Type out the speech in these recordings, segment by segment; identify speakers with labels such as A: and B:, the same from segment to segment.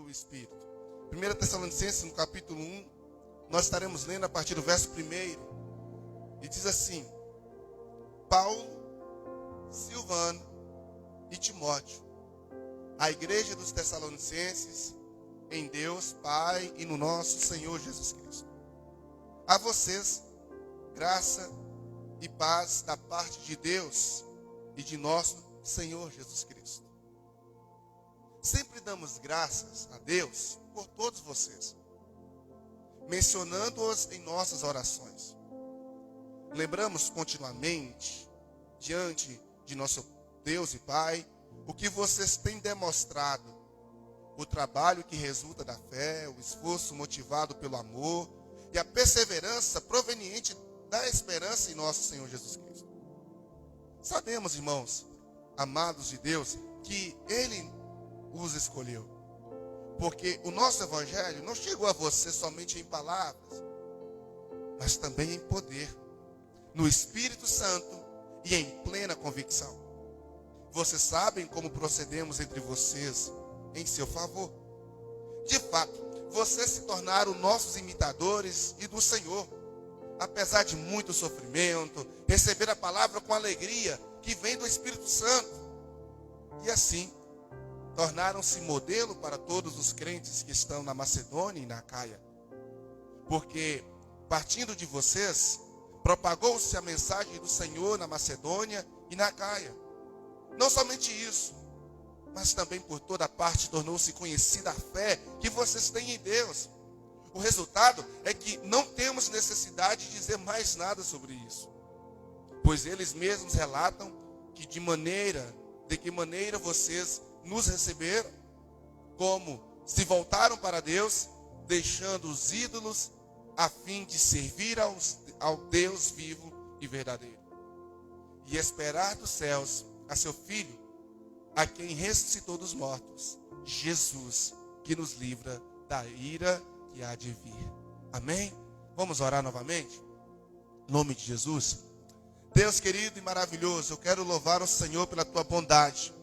A: do Espírito. 1 Tessalonicenses, no capítulo 1, nós estaremos lendo a partir do verso 1. E diz assim: Paulo, Silvano e Timóteo, a igreja dos Tessalonicenses, em Deus Pai e no nosso Senhor Jesus Cristo. A vocês, graça e paz da parte de Deus e de nosso Senhor Jesus Cristo. Sempre damos graças a Deus por todos vocês, mencionando-os em nossas orações. Lembramos continuamente, diante de nosso Deus e Pai, o que vocês têm demonstrado, o trabalho que resulta da fé, o esforço motivado pelo amor e a perseverança proveniente da esperança em nosso Senhor Jesus Cristo. Sabemos, irmãos, amados de Deus, que Ele os escolheu, porque o nosso Evangelho não chegou a você somente em palavras, mas também em poder, no Espírito Santo e em plena convicção. Vocês sabem como procedemos entre vocês em seu favor. De fato, vocês se tornaram nossos imitadores e do Senhor. Apesar de muito sofrimento, receber a palavra com alegria que vem do Espírito Santo. E assim, tornaram-se modelo para todos os crentes que estão na Macedônia e na Acaia. Porque, partindo de vocês, propagou-se a mensagem do Senhor na Macedônia e na Acaia. Não somente isso, mas também por toda parte tornou-se conhecida a fé que vocês têm em Deus. O resultado é que não temos necessidade de dizer mais nada sobre isso, pois eles mesmos relatam que de que maneira vocês nos receberam, como se voltaram para Deus, deixando os ídolos a fim de servir ao Deus vivo e verdadeiro, e esperar dos céus a seu Filho, a quem ressuscitou dos mortos, Jesus, que nos livra da ira que há de vir. Amém? Vamos orar novamente? Em nome de Jesus. Deus querido e maravilhoso, eu quero louvar o Senhor pela tua bondade.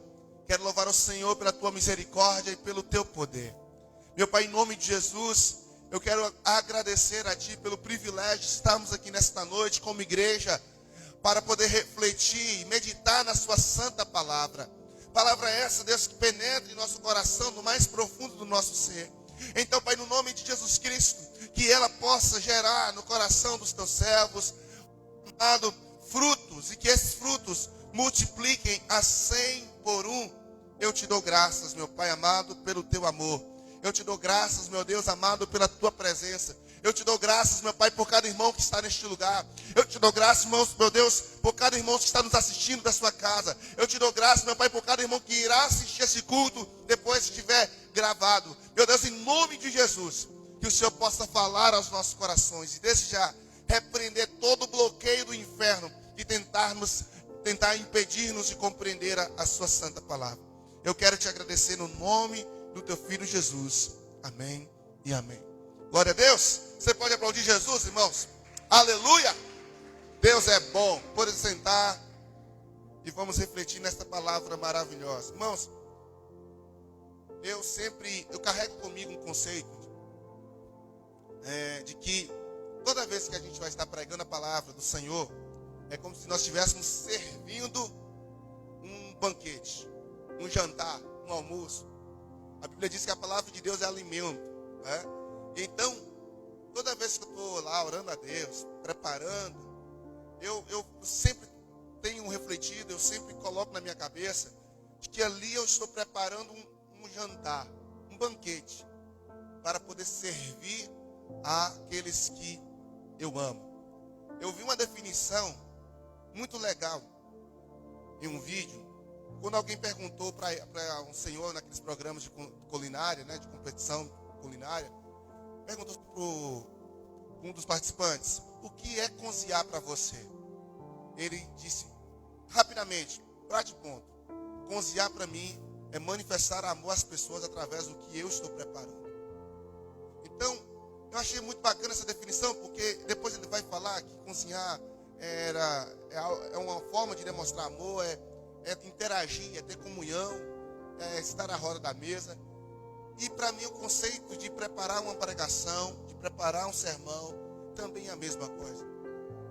A: Quero louvar o Senhor pela tua misericórdia e pelo teu poder. Meu Pai, em nome de Jesus, eu quero agradecer a ti pelo privilégio de estarmos aqui nesta noite como igreja, para poder refletir e meditar na sua santa palavra. Palavra essa, Deus, que penetra em nosso coração, no mais profundo do nosso ser. Então, Pai, no nome de Jesus Cristo, que ela possa gerar no coração dos teus servos frutos, e que esses frutos multipliquem a 100 por 1. Eu te dou graças, meu Pai amado, pelo teu amor. Eu te dou graças, meu Deus amado, pela tua presença. Eu te dou graças, meu Pai, por cada irmão que está neste lugar. Eu te dou graças, irmãos, meu Deus, por cada irmão que está nos assistindo da sua casa. Eu te dou graças, meu Pai, por cada irmão que irá assistir esse culto depois que estiver gravado. Meu Deus, em nome de Jesus, que o Senhor possa falar aos nossos corações e desde já repreender todo o bloqueio do inferno e tentar impedir-nos de compreender a sua santa palavra. Eu quero te agradecer no nome do teu Filho Jesus. Amém e amém. Glória a Deus. Você pode aplaudir Jesus, irmãos? Aleluia! Deus é bom. Pode sentar e vamos refletir nesta palavra maravilhosa. Irmãos, eu carrego comigo um conceito de que toda vez que a gente vai estar pregando a palavra do Senhor, é como se nós estivéssemos servindo um banquete, um jantar, um almoço. A Bíblia diz que a palavra de Deus é alimento, né? Então, toda vez que eu estou lá orando a Deus, preparando, eu sempre tenho refletido, eu sempre coloco na minha cabeça de que ali eu estou preparando um jantar, um banquete, para poder servir àqueles que eu amo. Eu vi uma definição muito legal em um vídeo, quando alguém perguntou para um senhor naqueles programas de culinária, né, de competição culinária, perguntou para um dos participantes: o que é cozinhar para você? Ele disse rapidamente, bate ponto: cozinhar para mim é manifestar amor às pessoas através do que eu estou preparando. Então, eu achei muito bacana essa definição, porque depois ele vai falar que cozinhar é uma forma de demonstrar amor, é interagir, é ter comunhão, é estar à roda da mesa. E para mim o conceito de preparar uma pregação, de preparar um sermão, também é a mesma coisa.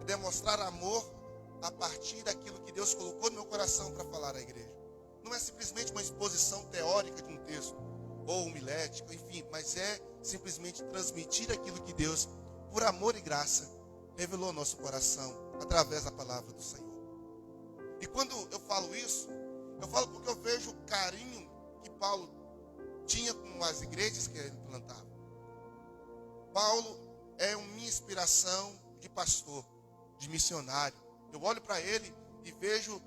A: É demonstrar amor a partir daquilo que Deus colocou no meu coração para falar à igreja. Não é simplesmente uma exposição teórica de um texto, ou homilético, enfim, mas é simplesmente transmitir aquilo que Deus, por amor e graça, revelou ao nosso coração, através da palavra do Senhor. E quando eu falo isso, eu falo porque eu vejo o carinho que Paulo tinha com as igrejas que ele plantava. Paulo é uma inspiração de pastor, de missionário. Eu olho para ele e vejo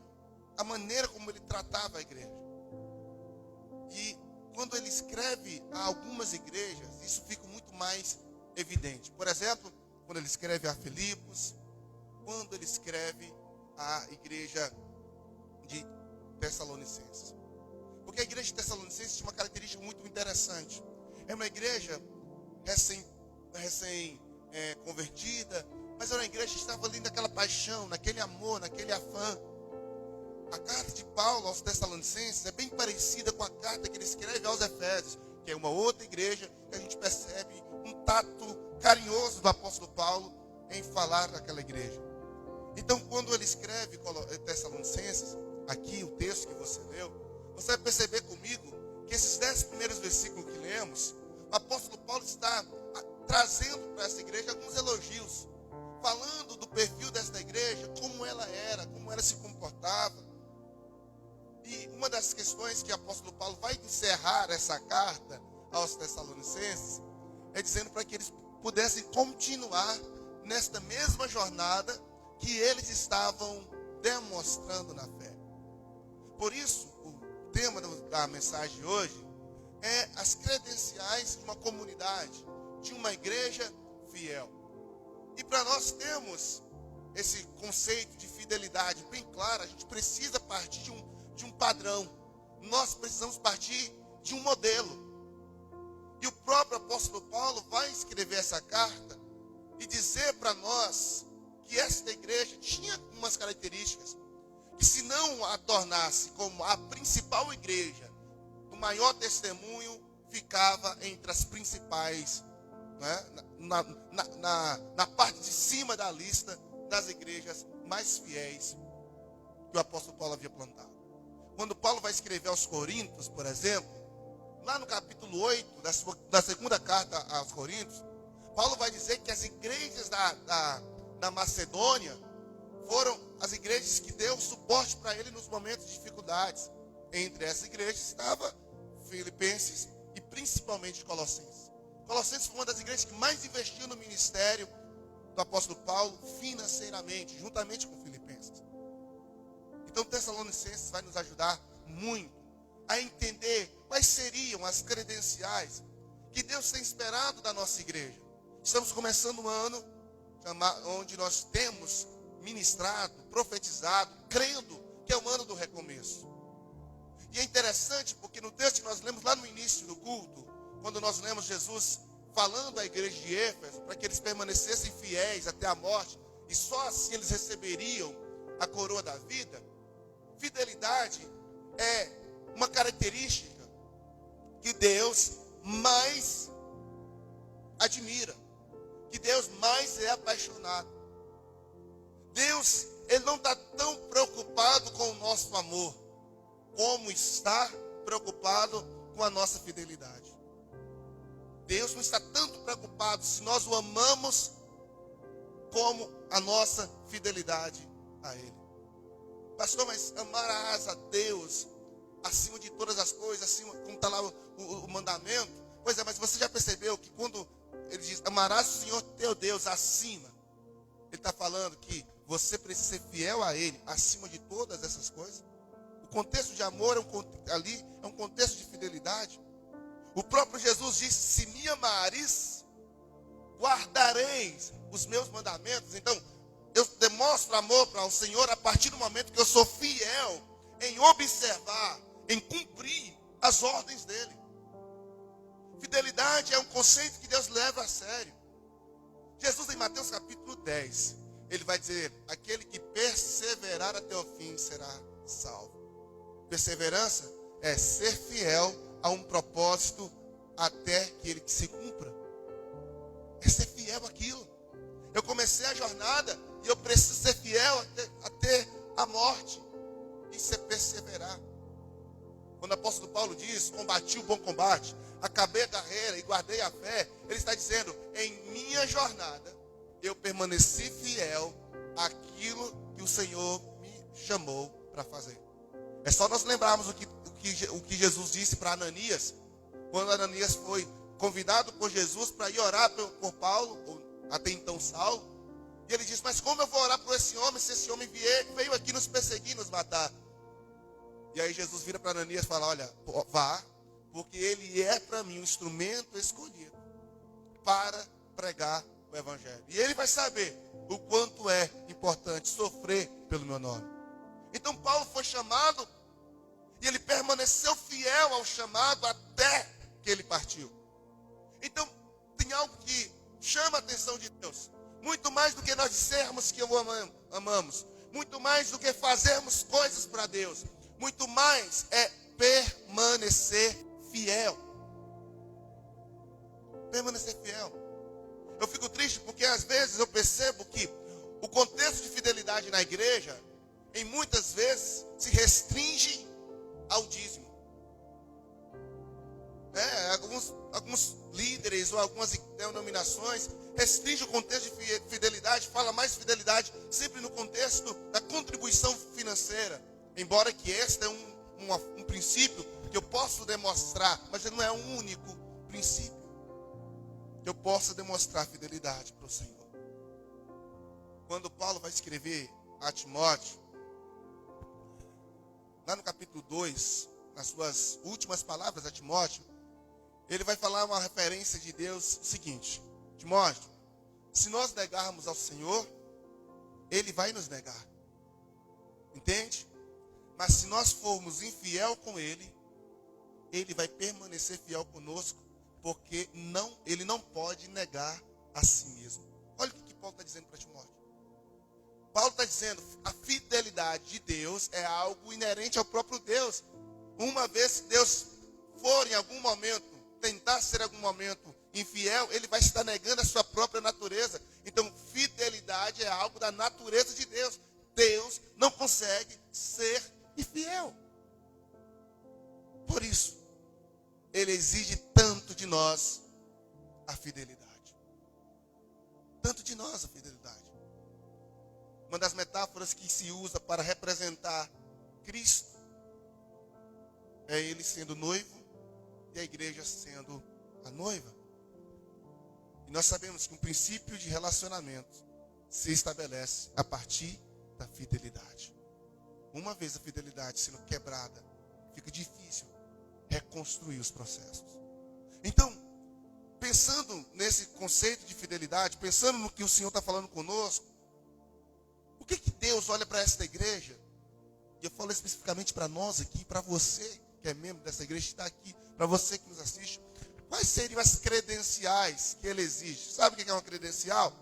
A: a maneira como ele tratava a igreja. E quando ele escreve a algumas igrejas, isso fica muito mais evidente. Por exemplo, quando ele escreve a Filipos, quando ele escreve a igreja de Tessalonicenses. Porque a igreja de Tessalonicenses tinha uma característica muito interessante. É uma igreja convertida, mas era uma igreja que estava ali naquela paixão, naquele amor, naquele afã. A carta de Paulo aos Tessalonicenses é bem parecida com a carta que ele escreve aos Efésios, que é uma outra igreja que a gente percebe um tato carinhoso do apóstolo Paulo em falar daquela igreja. Então, quando ele escreve Tessalonicenses, aqui o texto que você leu, você vai perceber comigo que esses 10 primeiros versículos que lemos, o apóstolo Paulo está trazendo para essa igreja alguns elogios, falando do perfil desta igreja, como ela era, como ela se comportava. E uma das questões que o apóstolo Paulo vai encerrar essa carta aos Tessalonicenses é dizendo para que eles pudessem continuar nesta mesma jornada que eles estavam demonstrando na fé. Por isso, o tema da mensagem de hoje é as credenciais de uma comunidade, de uma igreja fiel. E para nós termos esse conceito de fidelidade bem claro, a gente precisa partir de um padrão. Nós precisamos partir de um modelo. E o próprio apóstolo Paulo vai escrever essa carta e dizer para nós que esta igreja tinha algumas características que, se não a tornasse como a principal igreja, o maior testemunho ficava entre as principais, né, na parte de cima da lista das igrejas mais fiéis que o apóstolo Paulo havia plantado. Quando Paulo vai escrever aos Coríntios, por exemplo, lá no capítulo 8 da segunda carta aos Coríntios, Paulo vai dizer que as igrejas da Macedônia foram as igrejas que deu suporte para ele nos momentos de dificuldades. Entre essas igrejas estava Filipenses e principalmente Colossenses. Colossenses foi uma das igrejas que mais investiu no ministério do apóstolo Paulo financeiramente, juntamente com Filipenses. Então Tessalonicenses vai nos ajudar muito a entender quais seriam as credenciais que Deus tem esperado da nossa igreja. Estamos começando um ano onde nós temos ministrado, profetizado, crendo que é o ano do recomeço. E é interessante porque no texto que nós lemos lá no início do culto, quando nós lemos Jesus falando à igreja de Éfeso, para que eles permanecessem fiéis até a morte, e só assim eles receberiam a coroa da vida. Fidelidade é uma característica que Deus mais admira, que Deus mais é apaixonado. Deus, Ele não está tão preocupado com o nosso amor, como está preocupado com a nossa fidelidade. Deus não está tanto preocupado se nós o amamos, como a nossa fidelidade a Ele. Pastor, mas amarás a Deus acima de todas as coisas, acima, como está lá o mandamento. Pois é, mas você já percebeu que quando ele diz, amarás o Senhor teu Deus acima, ele está falando que você precisa ser fiel a Ele acima de todas essas coisas. O contexto de amor ali é um contexto de fidelidade. O próprio Jesus disse, se me amares, guardareis os meus mandamentos. Então, eu demonstro amor para o Senhor a partir do momento que eu sou fiel em observar, em cumprir as ordens dEle. Fidelidade é um conceito que Deus leva a sério. Jesus, em Mateus capítulo 10, ele vai dizer, aquele que perseverar até o fim será salvo. Perseverança é ser fiel a um propósito até que ele se cumpra. É ser fiel àquilo. Eu comecei a jornada e eu preciso ser fiel até a morte. Isso é perseverar. Quando o apóstolo Paulo diz, combati o bom combate, acabei a carreira e guardei a fé, ele está dizendo, em minha jornada, eu permaneci fiel àquilo que o Senhor me chamou para fazer. É só nós lembrarmos o que Jesus disse para Ananias, quando Ananias foi convidado por Jesus para ir orar por Paulo, ou até então Saulo, e ele disse, mas como eu vou orar por esse homem, se esse homem veio aqui nos perseguir, nos matar? E aí Jesus vira para Ananias e fala, olha, vá, porque ele é para mim um instrumento escolhido para pregar o evangelho. E ele vai saber o quanto é importante sofrer pelo meu nome. Então Paulo foi chamado e ele permaneceu fiel ao chamado até que ele partiu. Então tem algo que chama a atenção de Deus. Muito mais do que nós dissermos que o amamos. Muito mais do que fazermos coisas para Deus. Muito mais é permanecer fiel. Permanecer fiel. Eu fico triste porque às vezes eu percebo que o contexto de fidelidade na igreja, em muitas vezes, se restringe ao dízimo. Alguns líderes ou algumas denominações restringem o contexto de fidelidade, fala mais fidelidade sempre no contexto da contribuição financeira. Embora que este é um princípio que eu posso demonstrar, mas ele não é um único princípio. Que eu possa demonstrar fidelidade para o Senhor. Quando Paulo vai escrever a Timóteo, lá no capítulo 2, nas suas últimas palavras a Timóteo, ele vai falar uma referência de Deus seguinte: Timóteo, se nós negarmos ao Senhor, Ele vai nos negar. Entende? Mas se nós formos infiel com Ele, Ele vai permanecer fiel conosco, porque Ele não pode negar a si mesmo. Olha o que Paulo está dizendo para Timóteo. Paulo está dizendo, a fidelidade de Deus é algo inerente ao próprio Deus. Uma vez que Deus for em algum momento, tentar ser em algum momento infiel, Ele vai estar negando a sua própria natureza. Então, fidelidade é algo da natureza de Deus. Deus não consegue ser infiel. Por isso, Ele exige tanto de nós a fidelidade. Tanto de nós a fidelidade. Uma das metáforas que se usa para representar Cristo é Ele sendo noivo e a igreja sendo a noiva. E nós sabemos que um princípio de relacionamento se estabelece a partir da fidelidade. Uma vez a fidelidade sendo quebrada, fica difícil reconstruir os processos. Então, pensando nesse conceito de fidelidade, pensando no que o Senhor está falando conosco, o que Deus olha para esta igreja? E eu falo especificamente para nós aqui, para você que é membro dessa igreja, que está aqui, para você que nos assiste. Quais seriam as credenciais que Ele exige? Sabe o que é uma credencial?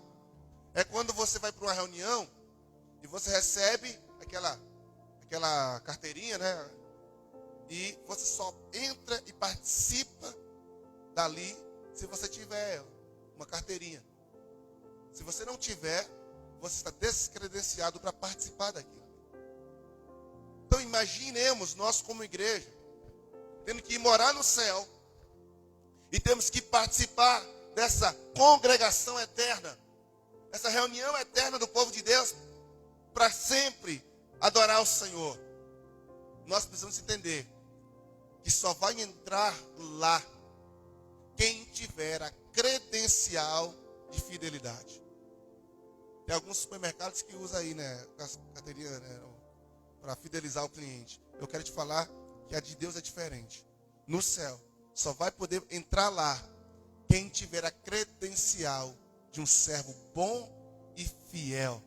A: É quando você vai para uma reunião e você recebe aquela carteirinha, né? E você só entra e participa dali se você tiver uma carteirinha. Se você não tiver, você está descredenciado para participar daquilo. Então imaginemos nós como igreja, tendo que ir morar no céu, e temos que participar dessa congregação eterna, essa reunião eterna do povo de Deus, para sempre adorar o Senhor. Nós precisamos entender que só vai entrar lá quem tiver a credencial de fidelidade. Tem alguns supermercados que usam aí, né, a carteirinha, né, para fidelizar o cliente. Eu quero te falar que a de Deus é diferente. No céu, só vai poder entrar lá quem tiver a credencial de um servo bom e fiel.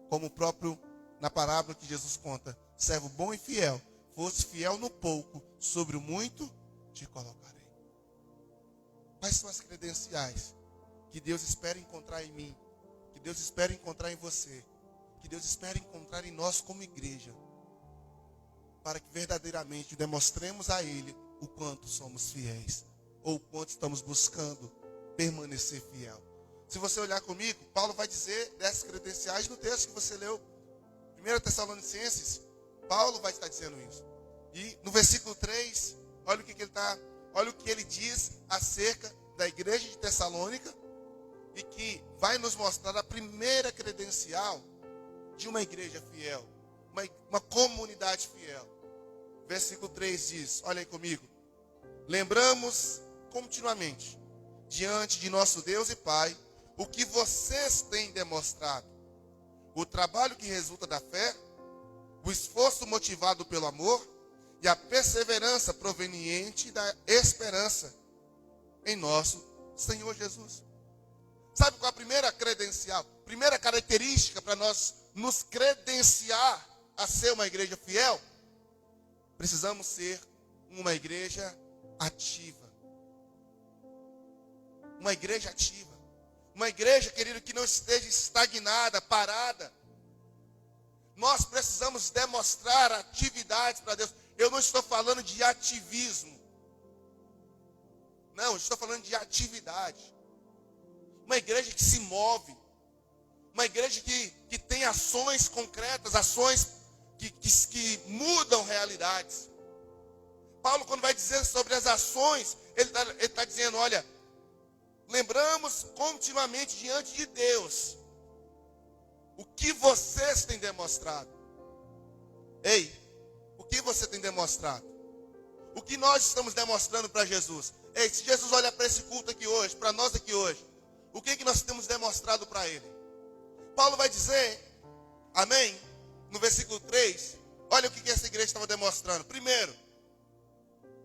A: Como o próprio, na parábola que Jesus conta, servo bom e fiel, fosse fiel no pouco, sobre o muito te colocarei. Quais são as credenciais que Deus espera encontrar em mim, que Deus espera encontrar em você, que Deus espera encontrar em nós como igreja, para que verdadeiramente demonstremos a Ele o quanto somos fiéis, ou quanto estamos buscando permanecer fiel. Se você olhar comigo, Paulo vai dizer dessas credenciais no texto que você leu. 1 Tessalonicenses, Paulo vai estar dizendo isso. E no versículo 3, olha o que ele diz acerca da igreja de Tessalônica, e que vai nos mostrar a primeira credencial de uma igreja fiel, uma comunidade fiel. Versículo 3 diz, olha aí comigo: lembramos continuamente diante de nosso Deus e Pai o que vocês têm demonstrado, o trabalho que resulta da fé, o esforço motivado pelo amor e a perseverança proveniente da esperança em nosso Senhor Jesus. Sabe qual a primeira credencial, primeira característica para nós nos credenciar a ser uma igreja fiel? Precisamos ser uma igreja ativa. Uma igreja ativa. Uma igreja, querido, que não esteja estagnada, parada. Nós precisamos demonstrar atividades para Deus. Eu não estou falando de ativismo. Não, eu estou falando de atividade. Uma igreja que se move. Uma igreja que tem ações concretas, ações que mudam realidades. Paulo, quando vai dizer sobre as ações, ele está dizendo, olha, lembramos continuamente diante de Deus o que vocês têm demonstrado. Ei, o que você tem demonstrado? O que nós estamos demonstrando para Jesus? Ei, se Jesus olha para esse culto aqui hoje, para nós aqui hoje, o que nós temos demonstrado para Ele? Paulo vai dizer, amém, no versículo 3, olha o que essa igreja estava demonstrando. Primeiro,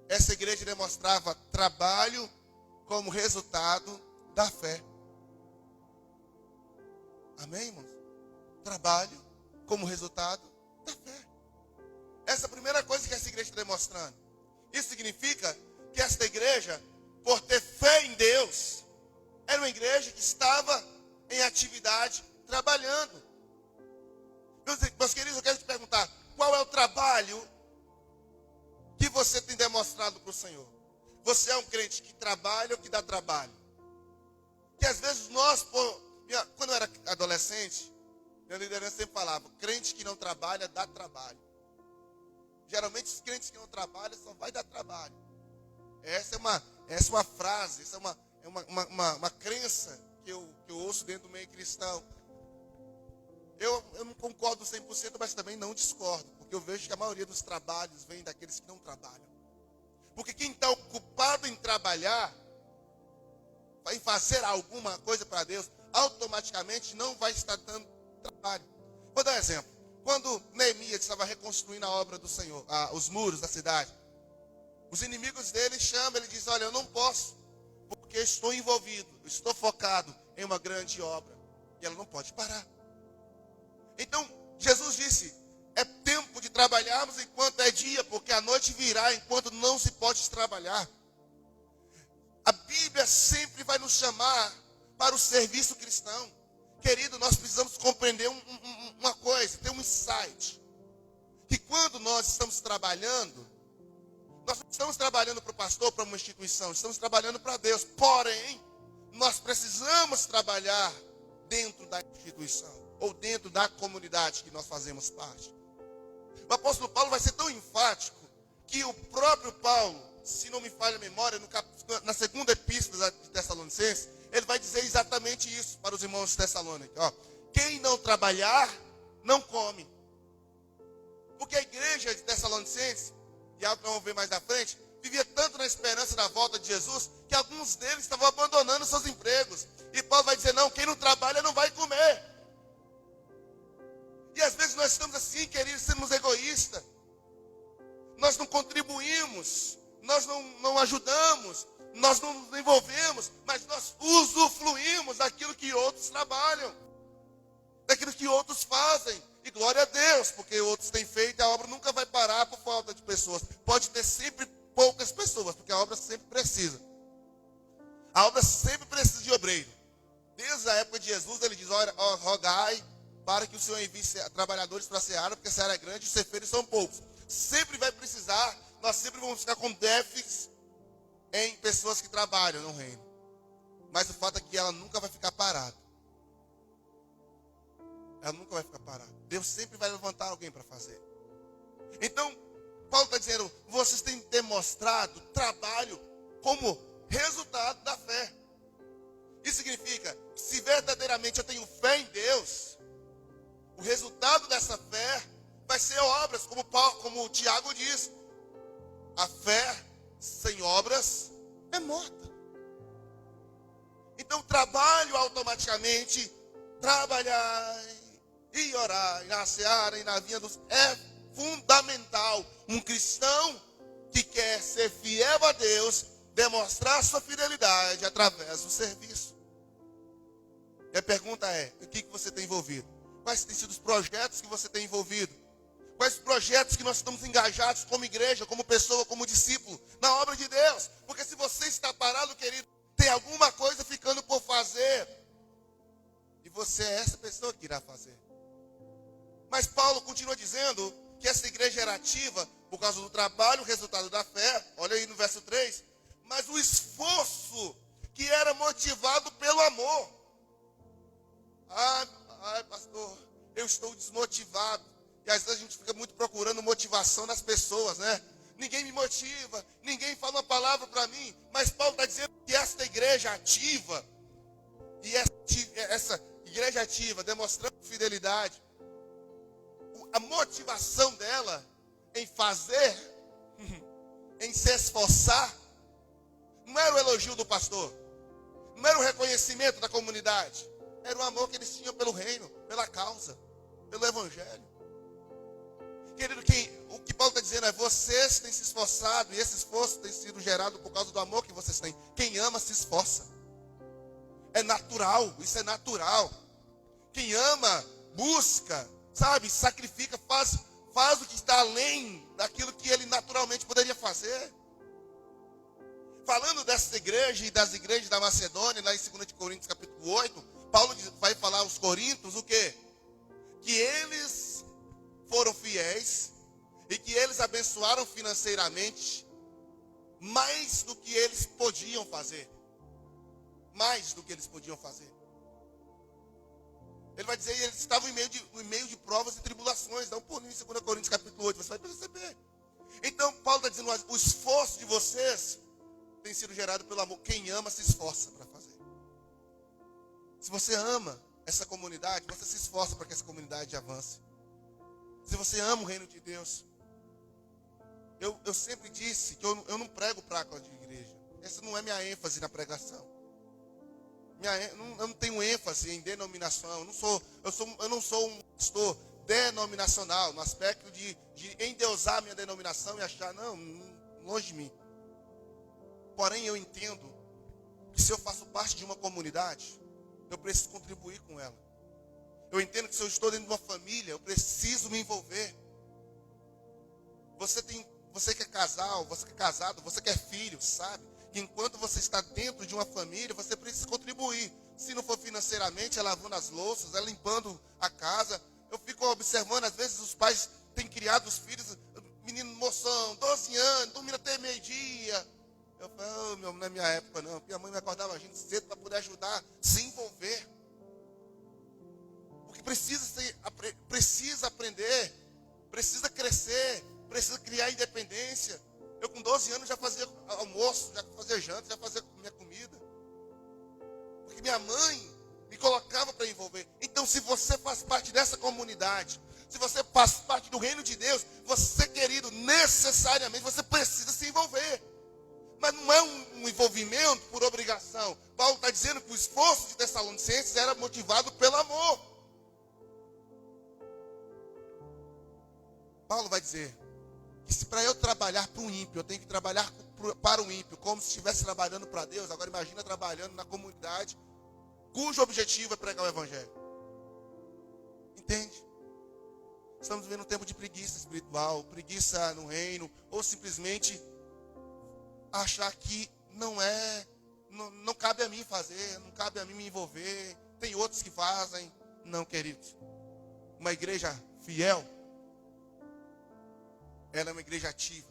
A: essa igreja demonstrava trabalho como resultado da fé. Amém, irmãos? Trabalho como resultado da fé. Essa é a primeira coisa que essa igreja está demonstrando. Isso significa que esta igreja, por ter fé em Deus, era uma igreja que estava em atividade, trabalhando. Meus queridos, eu quero te perguntar, qual é o trabalho que você tem demonstrado para o Senhor? Você é um crente que trabalha ou que dá trabalho? Que às vezes quando eu era adolescente, minha liderança sempre falava, crente que não trabalha, dá trabalho. Geralmente os crentes que não trabalham só vai dar trabalho. Essa é uma frase, essa é uma crença que eu ouço dentro do meio cristão. Eu não concordo 100%, mas também não discordo, porque eu vejo que a maioria dos trabalhos vem daqueles que não trabalham. Porque quem está ocupado em trabalhar, em fazer alguma coisa para Deus, automaticamente não vai estar dando trabalho. Vou dar um exemplo. Quando Neemias estava reconstruindo a obra do Senhor, os muros da cidade, os inimigos dele chamam, ele diz, olha, eu não posso, porque estou envolvido, estou focado em uma grande obra, e ela não pode parar. Então, Jesus disse, é tempo de trabalharmos enquanto é dia, porque a noite virá enquanto não se pode trabalhar. A Bíblia sempre vai nos chamar para o serviço cristão. Querido, nós precisamos compreender uma coisa, ter um insight. Que quando nós estamos trabalhando, nós não estamos trabalhando para o pastor, para uma instituição, estamos trabalhando para Deus. Porém, nós precisamos trabalhar dentro da instituição, ou dentro da comunidade que nós fazemos parte. O apóstolo Paulo vai ser tão enfático, que o próprio Paulo, se não me falha a memória, na segunda epístola de Tessalonicenses, ele vai dizer exatamente isso para os irmãos de Tessalônica. Ó, quem não trabalhar, não come. Porque a igreja de Tessalonicenses, e algo que nós vamos ver mais à frente, vivia tanto na esperança da volta de Jesus, que alguns deles estavam abandonando seus empregos. E Paulo vai dizer, não, quem não trabalha não vai comer. E às vezes nós estamos assim, queridos, somos egoístas. Nós não contribuímos, nós não ajudamos, nós não nos envolvemos, mas nós usufruímos daquilo que outros trabalham, daquilo que outros fazem. E glória a Deus, porque outros têm feito e a obra nunca vai parar por falta de pessoas. Pode ter sempre poucas pessoas, porque a obra sempre precisa. A obra sempre precisa de obreiro. Desde a época de Jesus, ele diz, olha, rogai para que o Senhor envie trabalhadores para a seara, porque a seara é grande e os ceifeiros são poucos. Sempre vai precisar, nós sempre vamos ficar com déficit em pessoas que trabalham no reino. Mas o fato é que ela nunca vai ficar parada. Ela nunca vai ficar parada. Deus sempre vai levantar alguém para fazer. Então, Paulo está dizendo, vocês têm demonstrado trabalho como resultado da fé. Isso significa, se verdadeiramente eu tenho fé em Deus, o resultado dessa fé vai ser obras, como o Tiago diz. A fé sem obras é morta. Então, trabalho automaticamente, trabalhar e orar, e na seara e na vinha dos... É fundamental. Um cristão que quer ser fiel a Deus, demonstrar sua fidelidade através do serviço. E a pergunta é, o que você tem envolvido? Quais têm sido os projetos que você tem envolvido? Quais projetos que nós estamos engajados como igreja, como pessoa, como discípulo, na obra de Deus? Porque se você está parado, querido, tem alguma coisa ficando por fazer. E você é essa pessoa que irá fazer. Mas Paulo continua dizendo que essa igreja era ativa por causa do trabalho, o resultado da fé. Olha aí no verso 3. Mas o esforço que era motivado pelo amor. Ai, pastor, eu estou desmotivado. E às vezes a gente fica muito procurando motivação nas pessoas, né? Ninguém me motiva, ninguém fala uma palavra para mim. Mas Paulo está dizendo que esta igreja ativa, e essa igreja ativa, demonstrando fidelidade, a motivação dela em fazer, em se esforçar, não era o elogio do pastor, não era o reconhecimento da comunidade, era o amor que eles tinham pelo reino, pela causa, pelo evangelho. Querido, o que Paulo está dizendo é, vocês têm se esforçado, e esse esforço tem sido gerado por causa do amor que vocês têm. Quem ama se esforça. É natural, isso é natural. Quem ama, busca, sabe, sacrifica, faz o que está além daquilo que ele naturalmente poderia fazer. Falando dessa igreja e das igrejas da Macedônia, lá em 2 Coríntios capítulo 8, Paulo vai falar aos coríntios o quê? Que eles foram fiéis e que eles abençoaram financeiramente mais do que eles podiam fazer. Mais do que eles podiam fazer. Ele vai dizer, eles estavam em meio de provas e tribulações. Dá um pulinho em 2 Coríntios capítulo 8, você vai perceber. Então, Paulo está dizendo, o esforço de vocês tem sido gerado pelo amor. Quem ama se esforça para fazer. Se você ama essa comunidade, você se esforça para que essa comunidade avance. Se você ama o reino de Deus. Eu sempre disse que eu não prego para a de igreja. Essa não é minha ênfase na pregação. Eu não tenho ênfase em denominação. Eu não sou um pastor denominacional, no aspecto de endeusar minha denominação e achar, não, longe de mim. Porém, eu entendo que se eu faço parte de uma comunidade, eu preciso contribuir com ela. Eu entendo que se eu estou dentro de uma família, eu preciso me envolver. Você que é casal, você que é casado, você que é filho, sabe? Que enquanto você está dentro de uma família, você precisa contribuir. Se não for financeiramente, é lavando as louças, é limpando a casa. Eu fico observando, às vezes os pais têm criado os filhos, menino moção, 12 anos, dormindo até meio-dia. Eu falo, não é minha época não, porque a mãe me acordava a gente cedo para poder ajudar, se envolver. Porque precisa aprender, precisa crescer, precisa criar independência. Eu com 12 anos já fazia almoço, já fazia janta, já fazia minha comida. Porque minha mãe me colocava para envolver. Então, se você faz parte dessa comunidade, se você faz parte do reino de Deus, você, querido, necessariamente você precisa se envolver. Mas não é um envolvimento por obrigação. Paulo está dizendo que o esforço de Tessalonicenses era motivado pelo amor. Paulo vai dizer que se para eu trabalhar para um ímpio, eu tenho que trabalhar para um ímpio, como se estivesse trabalhando para Deus. Agora imagina trabalhando na comunidade, cujo objetivo é pregar o evangelho. Entende? Estamos vivendo um tempo de preguiça espiritual, preguiça no reino, ou simplesmente achar que não cabe a mim fazer, não cabe a mim me envolver, tem outros que fazem. Não, queridos. Uma igreja fiel, ela é uma igreja ativa.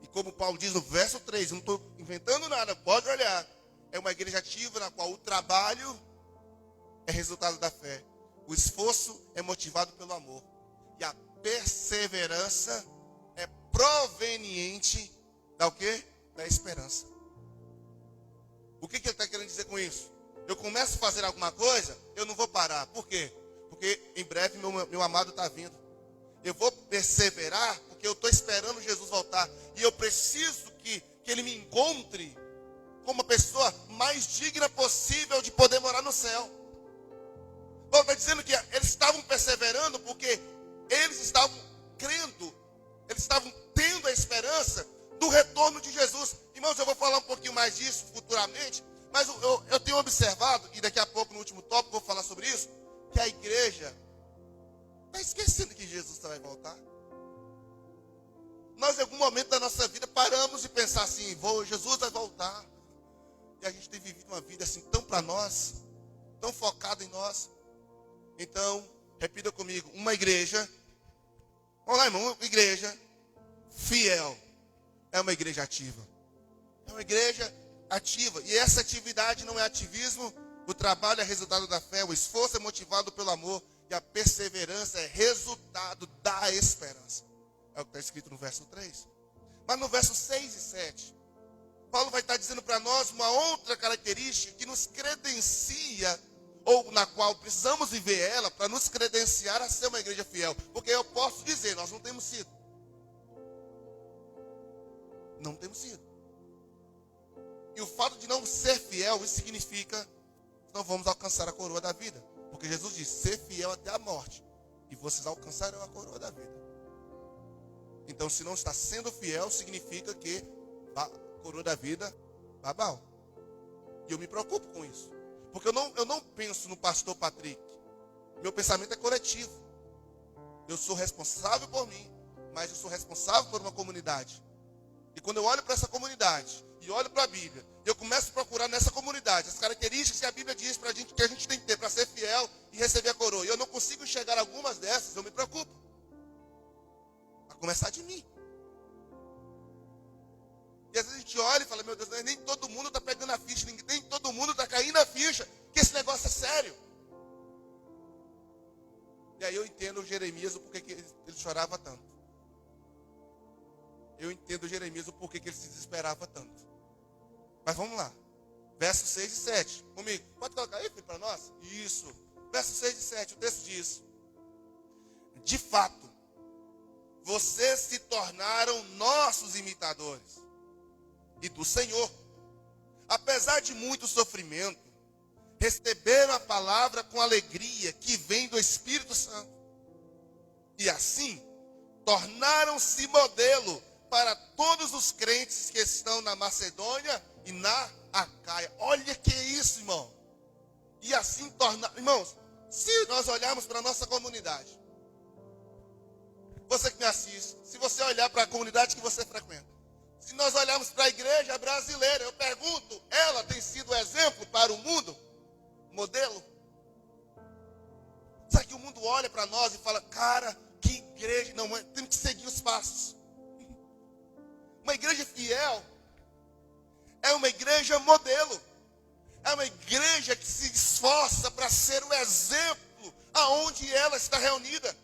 A: E como Paulo diz no verso 3, eu não estou inventando nada, pode olhar. É uma igreja ativa na qual o trabalho é resultado da fé. O esforço é motivado pelo amor. E a perseverança é proveniente da o quê? Da esperança. O que ele está querendo dizer com isso? Eu começo a fazer alguma coisa, eu não vou parar. Por quê? Porque em breve meu amado está vindo. Eu vou perseverar porque eu estou esperando Jesus voltar. E eu preciso que ele me encontre como a pessoa mais digna possível de poder morar no céu. Paulo está dizendo que eles estavam perseverando porque eles estavam crendo, eles estavam tendo a esperança do retorno de Jesus. Irmãos, eu vou falar um pouquinho mais disso futuramente, mas eu tenho observado, e daqui a pouco no último tópico vou falar sobre isso, que a igreja está esquecendo que Jesus vai voltar. Nós em algum momento da nossa vida paramos de pensar assim, Jesus vai voltar. E a gente tem vivido uma vida assim tão para nós, tão focada em nós. Então, repita comigo, uma igreja, vamos lá irmão, uma igreja fiel é uma igreja ativa. É uma igreja ativa. E essa atividade não é ativismo, o trabalho é resultado da fé, o esforço é motivado pelo amor e a perseverança é resultado da esperança. É o que está escrito no verso 3. Mas no verso 6 e 7, Paulo vai estar dizendo para nós uma outra característica que nos credencia, ou na qual precisamos viver ela, para nos credenciar a ser uma igreja fiel. Porque eu posso dizer, nós não temos sido. Não temos sido. E o fato de não ser fiel, isso significa que não vamos alcançar a coroa da vida. Porque Jesus disse, ser fiel até a morte, e vocês alcançarão a coroa da vida. Então, se não está sendo fiel, significa que a coroa da vida vai mal. E eu me preocupo com isso. Porque eu não penso no pastor Patrick. Meu pensamento é coletivo. Eu sou responsável por mim, mas eu sou responsável por uma comunidade. E quando eu olho para essa comunidade e olho para a Bíblia, eu começo a procurar nessa comunidade as características que a Bíblia diz para a gente que a gente tem que ter para ser fiel e receber a coroa. E eu não consigo enxergar algumas dessas, eu me preocupo. A começar de mim. E às vezes a gente olha e fala, meu Deus, nem todo mundo está pegando a ficha, nem todo mundo está caindo a ficha, que esse negócio é sério. E aí eu entendo o Jeremias, o porquê que ele chorava tanto. Eu entendo o Jeremias, o porquê que ele se desesperava tanto. Mas vamos lá. Versos 6 e 7. Comigo. Pode colocar aí, filho, para nós? Isso. Versos 6 e 7, o texto diz. De fato, vocês se tornaram nossos imitadores. E do Senhor. Apesar de muito sofrimento, receberam a palavra com alegria que vem do Espírito Santo. E assim, tornaram-se modelo para todos os crentes que estão na Macedônia e na Acaia. Olha que é isso, irmão. E assim irmãos, se nós olharmos para a nossa comunidade, você que me assiste, se você olhar para a comunidade que você frequenta, se nós olharmos para a igreja brasileira, eu pergunto, ela tem sido exemplo para o mundo? Modelo? Sabe que o mundo olha para nós e fala, cara, que igreja, não, temos que seguir os passos. Uma igreja fiel é uma igreja modelo. É uma igreja que se esforça para ser o exemplo aonde ela está reunida.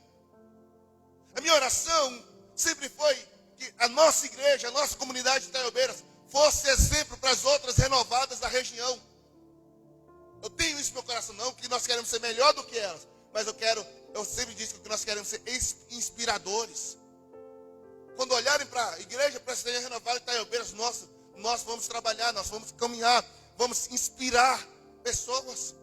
A: A minha oração sempre foi que a nossa igreja, a nossa comunidade de Itaiobeiras, fosse exemplo para as outras renovadas da região. Eu tenho isso no meu coração, não que nós queremos ser melhor do que elas, mas eu sempre disse que nós queremos ser inspiradores. Quando olharem para a igreja, para a cidade renovada de Itaiobeiras, nós vamos trabalhar, nós vamos caminhar, vamos inspirar pessoas.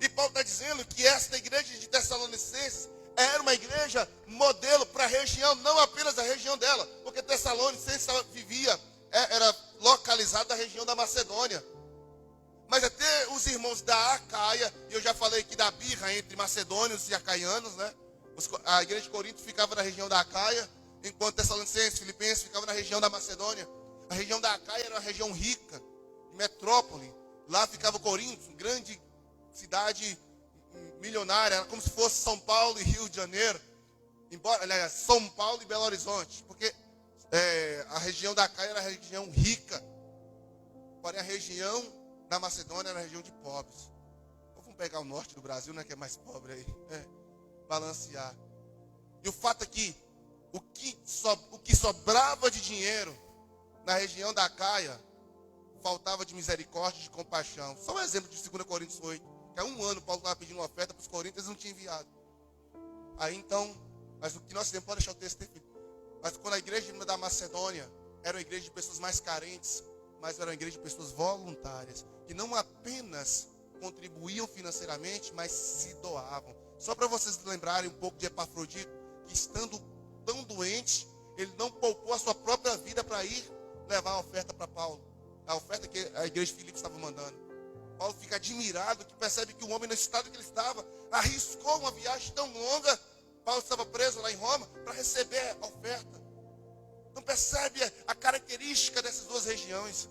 A: E Paulo está dizendo que esta igreja de Tessalonicenses era uma igreja modelo para a região, não apenas a região dela, porque Tessalonicenses era localizado na região da Macedônia. Mas até os irmãos da Acaia, e eu já falei aqui da birra entre macedônios e acaianos, né? A igreja de Corinto ficava na região da Acaia, enquanto Tessalonicenses, Filipenses ficavam na região da Macedônia. A região da Acaia era uma região rica, metrópole. Lá ficava Corinto, uma grande cidade milionária, era como se fosse São Paulo e Rio de Janeiro. Aliás, São Paulo e Belo Horizonte, porque A região da Caia era a região rica. Porém, a região da Macedônia era a região de pobres. Então, vamos pegar o norte do Brasil, né, que é mais pobre aí. Balancear. E o fato é que o que sobrava de dinheiro na região da Caia, faltava de misericórdia e de compaixão. Só um exemplo de 2 Coríntios 8. Que há um ano Paulo estava pedindo uma oferta para os coríntios, eles não tinham enviado. Aí então, mas o que nós temos, pode deixar o texto ter filho. Mas quando a igreja da Macedônia era uma igreja de pessoas mais carentes, mas era uma igreja de pessoas voluntárias, que não apenas contribuíam financeiramente, mas se doavam. Só para vocês lembrarem um pouco de Epafrodito, que estando tão doente, ele não poupou a sua própria vida para ir levar a oferta para Paulo. A oferta que a igreja de Filipe estava mandando. Paulo fica admirado, que percebe que o homem no estado que ele estava, arriscou uma viagem tão longa. Paulo estava preso lá em Roma para receber a oferta. Então percebe a característica dessas duas regiões.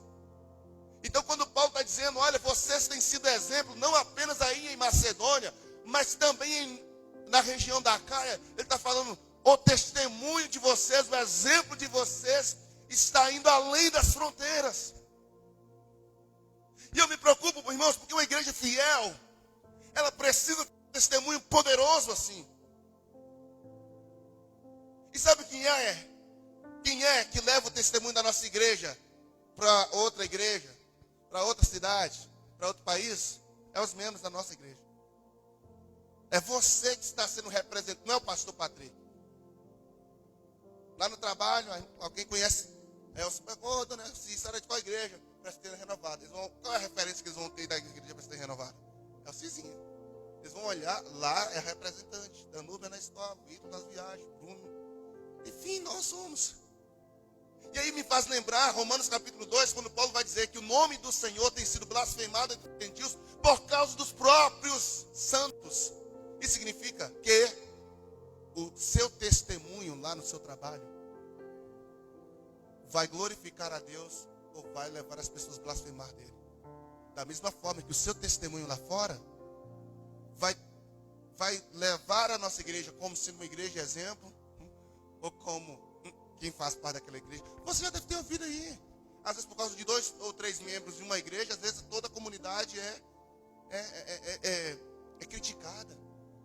A: Então quando Paulo está dizendo, olha, vocês têm sido exemplo, não apenas aí em Macedônia, mas também na região da Caia, ele está falando, o testemunho de vocês, o exemplo de vocês, está indo além das fronteiras. E eu me preocupo, irmãos, porque uma igreja fiel, ela precisa de um testemunho poderoso assim. E sabe quem é? Quem é que leva o testemunho da nossa igreja para outra igreja, para outra cidade, para outro país? É os membros da nossa igreja. É você que está sendo representado, não é o pastor Patrick. Lá no trabalho, alguém conhece, dona Cícera, era de qual igreja? Presbiteriana Renovada. Qual é a referência que eles vão ter da igreja Presbiteriana Renovada? É o Cizinho. Eles vão olhar, lá é representante. Danúbio é na escola, Vitor nas viagens, Bruno. Enfim, nós somos. E aí me faz lembrar, Romanos capítulo 2, quando Paulo vai dizer que o nome do Senhor tem sido blasfemado entre os gentios por causa dos próprios santos. Isso significa que o seu testemunho lá no seu trabalho vai glorificar a Deus ou vai levar as pessoas a blasfemar dele. Da mesma forma que o seu testemunho lá fora vai levar a nossa igreja como sendo uma igreja exemplo, ou como quem faz parte daquela igreja. Você já deve ter ouvido aí. Às vezes por causa de 2 ou 3 membros de uma igreja, às vezes toda a comunidade é criticada.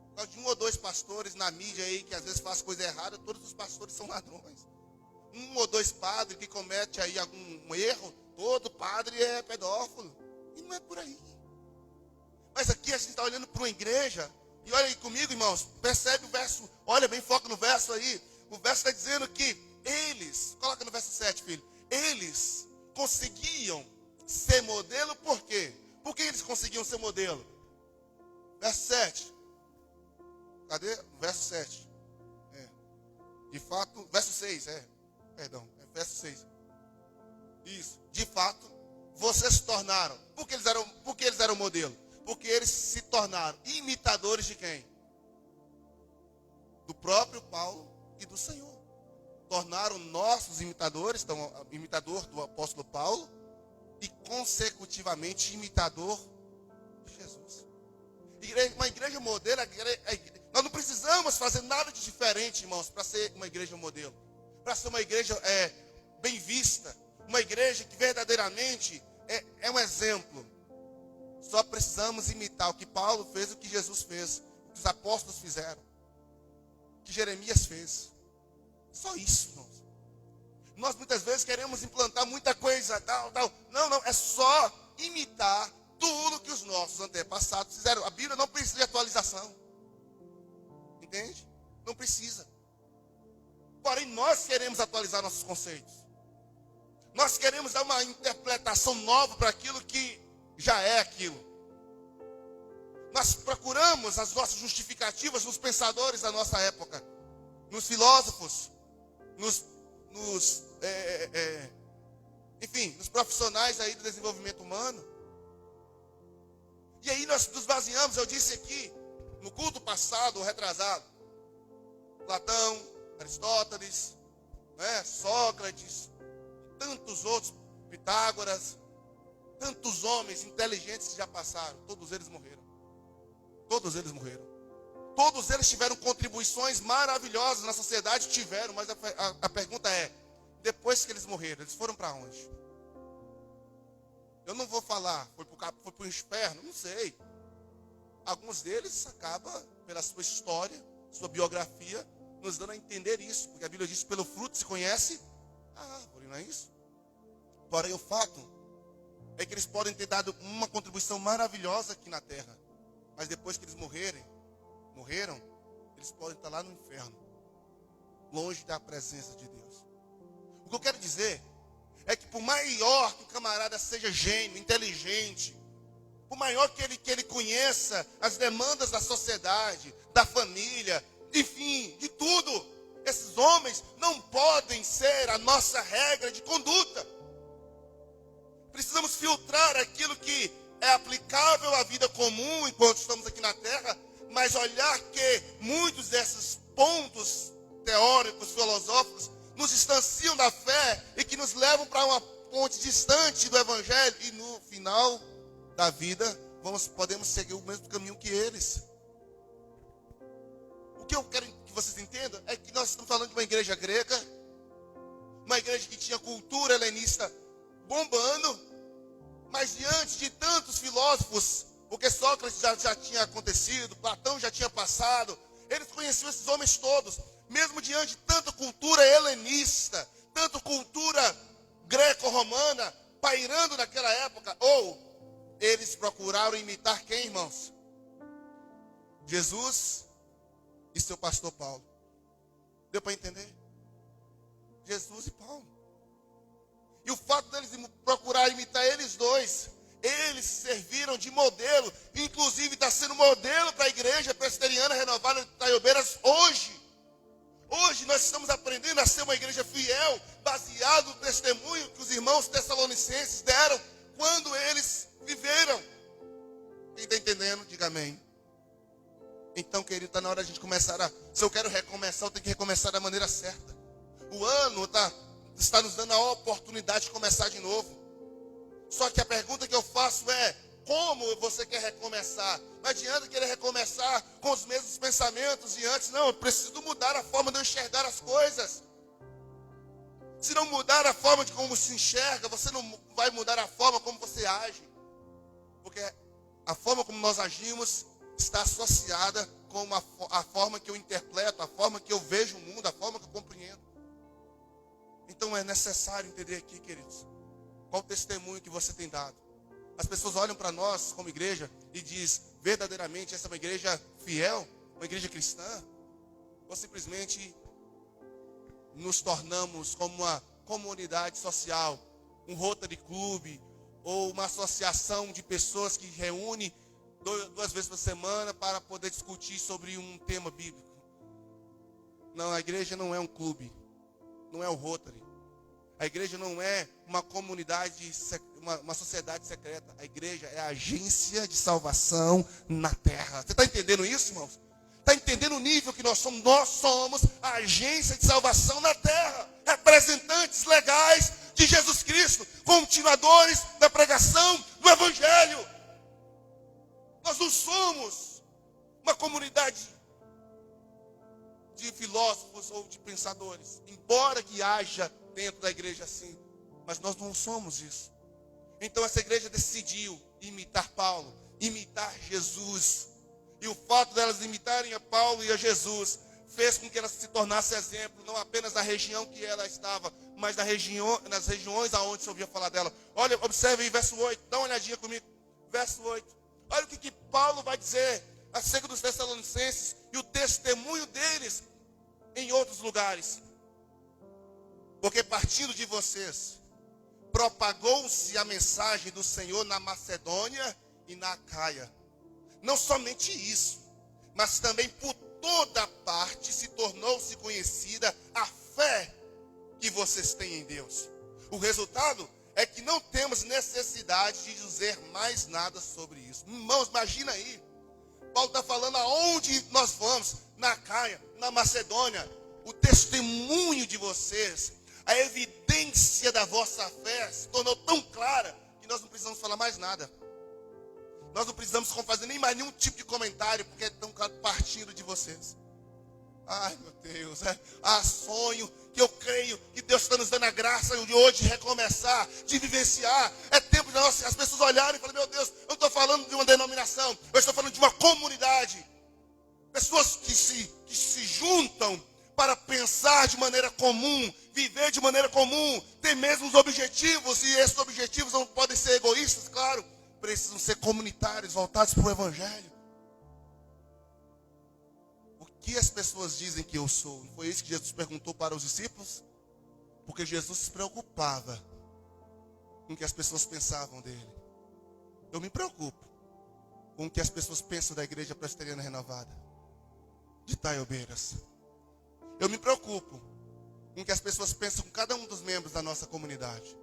A: Por causa de 1 ou 2 pastores na mídia aí, que às vezes faz coisa errada, todos os pastores são ladrões. 1 ou 2 padres que comete aí algum erro, todo padre é pedófilo. E não é por aí. Mas aqui a gente está olhando para uma igreja, e olha aí comigo, irmãos, percebe o verso, olha bem, foca no verso aí. O verso está dizendo que eles, coloca no verso 7, filho, eles conseguiam ser modelo, por quê? Por que eles conseguiam ser modelo? Verso 7. Cadê? Verso 7. De fato, verso 6, verso 6. Isso. De fato, vocês se tornaram. Por que eles eram modelo? Porque eles se tornaram imitadores de quem? Do próprio Paulo e do Senhor. Tornaram nossos imitadores, então, imitador do apóstolo Paulo e consecutivamente imitador de Jesus. Uma igreja modelo, nós não precisamos fazer nada de diferente, irmãos, para ser uma igreja modelo. Para ser uma igreja bem vista, uma igreja que verdadeiramente é um exemplo. Só precisamos imitar o que Paulo fez, o que Jesus fez, o que os apóstolos fizeram, o que Jeremias fez. Só isso, irmãos. Nós muitas vezes queremos implantar muita coisa, tal. Não, é só imitar tudo que os nossos antepassados fizeram. A Bíblia não precisa de atualização. Entende? Não precisa. Porém, nós queremos atualizar nossos conceitos. Nós queremos dar uma interpretação nova para aquilo que já é aquilo. Nós procuramos as nossas justificativas nos pensadores da nossa época, nos filósofos, enfim, nos profissionais aí do desenvolvimento humano. E aí nós nos baseamos, eu disse aqui, no culto passado, retrasado, Platão, Aristóteles, Sócrates, tantos outros, Pitágoras, tantos homens inteligentes que já passaram, todos eles morreram. Todos eles morreram. Todos eles tiveram contribuições maravilhosas na sociedade, tiveram, mas a pergunta é, depois que eles morreram, eles foram para onde? Eu não vou falar, foi para o inferno, não sei. Alguns deles acabam, pela sua história, sua biografia, nos dando a entender isso. Porque a Bíblia diz, pelo fruto se conhece a árvore, não é isso? Porém, o fato é que eles podem ter dado uma contribuição maravilhosa aqui na terra. Mas depois que eles morreram, eles podem estar lá no inferno, longe da presença de Deus. O que eu quero dizer é que por maior que o camarada seja gênio, inteligente, por maior que ele conheça as demandas da sociedade, da família, enfim, de tudo, esses homens não podem ser a nossa regra de conduta. Precisamos filtrar aquilo que é aplicável à vida comum enquanto estamos aqui na terra, mas olhar que muitos desses pontos teóricos, filosóficos, nos distanciam da fé e que nos levam para uma ponte distante do Evangelho. E no final da vida, podemos seguir o mesmo caminho que eles. O que eu quero que vocês entendam é que nós estamos falando de uma igreja grega, uma igreja que tinha cultura helenista bombando, mas diante de tantos filósofos, porque Sócrates já tinha acontecido, Platão já tinha passado, eles conheciam esses homens todos. Mesmo diante de tanta cultura helenista, tanta cultura greco-romana, pairando naquela época, eles procuraram imitar quem, irmãos? Jesus e seu pastor Paulo. Deu para entender? Jesus e Paulo. E o fato deles procurar imitar eles dois, eles serviram de modelo, inclusive está sendo modelo para a igreja presbiteriana renovada de Taiobeiras hoje. Hoje nós estamos aprendendo a ser uma igreja fiel, baseado no testemunho que os irmãos tessalonicenses deram quando eles viveram. Quem está entendendo, diga amém. Então, querido, está na hora de a gente começar se eu quero recomeçar, eu tenho que recomeçar da maneira certa. O ano está nos dando a oportunidade de começar de novo. Só que a pergunta que eu faço é, como você quer recomeçar? Não adianta querer recomeçar com os mesmos pensamentos de antes. Não, eu preciso mudar a forma de eu enxergar as coisas. Se não mudar a forma de como se enxerga, você não vai mudar a forma como você age. Porque a forma como nós agimos está associada com a forma que eu interpreto, a forma que eu vejo o mundo, a forma que eu compreendo. Então é necessário entender aqui, queridos, qual o testemunho que você tem dado. As pessoas olham para nós como igreja e dizem, verdadeiramente essa é uma igreja fiel, uma igreja cristã? Ou simplesmente nos tornamos como uma comunidade social, um Rotary Club, ou uma associação de pessoas que reúne 2 vezes por semana para poder discutir sobre um tema bíblico? Não, a igreja não é um clube, não é o Rotary. A igreja não é uma comunidade, uma sociedade secreta. A igreja é a agência de salvação na terra. Você está entendendo isso, irmãos? Está entendendo o nível que nós somos? Nós somos a agência de salvação na terra. Representantes legais de Jesus Cristo. Continuadores da pregação do Evangelho. Nós não somos uma comunidade de filósofos ou de pensadores. Embora que haja dentro da igreja assim, mas nós não somos isso. Então essa igreja decidiu imitar Paulo, imitar Jesus. E o fato delas imitarem a Paulo e a Jesus fez com que ela se tornasse exemplo, não apenas na região que ela estava, mas nas regiões aonde se ouvia falar dela. Olha, observe aí verso 8, dá uma olhadinha comigo. Verso 8. Olha o que Paulo vai dizer acerca dos Tessalonicenses e o testemunho deles em outros lugares. Porque partindo de vocês, propagou-se a mensagem do Senhor na Macedônia e na Acaia. Não somente isso, mas também por toda parte se tornou-se conhecida a fé que vocês têm em Deus. O resultado é que não temos necessidade de dizer mais nada sobre isso. Irmãos, imagina aí, Paulo está falando aonde nós vamos, na Acaia, na Macedônia, o testemunho de vocês, a evidência da vossa fé se tornou tão clara que nós não precisamos falar mais nada. Nós não precisamos fazer nem mais nenhum tipo de comentário, porque é tão claro partindo de vocês. Ai, meu Deus, há sonho que eu creio que Deus está nos dando a graça de hoje recomeçar, de vivenciar. É tempo de as pessoas olharem e falarem, meu Deus, eu não estou falando de uma denominação, eu estou falando de uma comunidade. Pessoas que se juntam para pensar de maneira comum, viver de maneira comum, ter mesmos objetivos, e esses objetivos não podem ser egoístas, claro, precisam ser comunitários, voltados para o Evangelho. O que as pessoas dizem que eu sou? Não foi isso que Jesus perguntou para os discípulos? Porque Jesus se preocupava com o que as pessoas pensavam dele. Eu me preocupo com o que as pessoas pensam da Igreja Presbiteriana Renovada de Taiobeiras. Eu me preocupo com o que as pessoas pensam com cada um dos membros da nossa comunidade.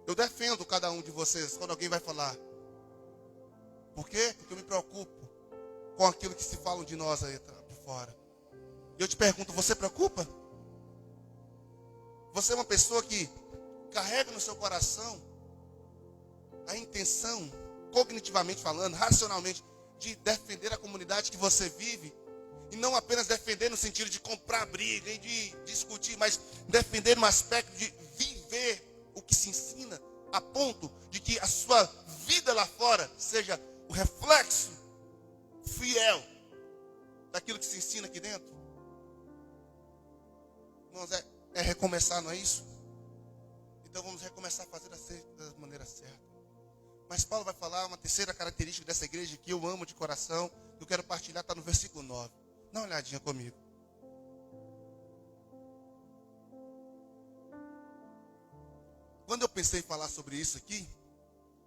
A: Eu defendo cada um de vocês quando alguém vai falar. Por quê? Porque eu me preocupo com aquilo que se falam de nós aí por fora. E eu te pergunto, você preocupa? Você é uma pessoa que carrega no seu coração a intenção, cognitivamente falando, racionalmente, de defender a comunidade que você vive? E não apenas defender no sentido de comprar briga e de discutir, mas defender no aspecto de viver o que se ensina, a ponto de que a sua vida lá fora seja o reflexo fiel daquilo que se ensina aqui dentro. Irmãos, é recomeçar, não é isso? Então vamos recomeçar a fazer da maneira certa. Mas Paulo vai falar uma terceira característica dessa igreja que eu amo de coração, que eu quero partilhar, está no versículo 9. Dá uma olhadinha comigo. Quando eu pensei em falar sobre isso aqui,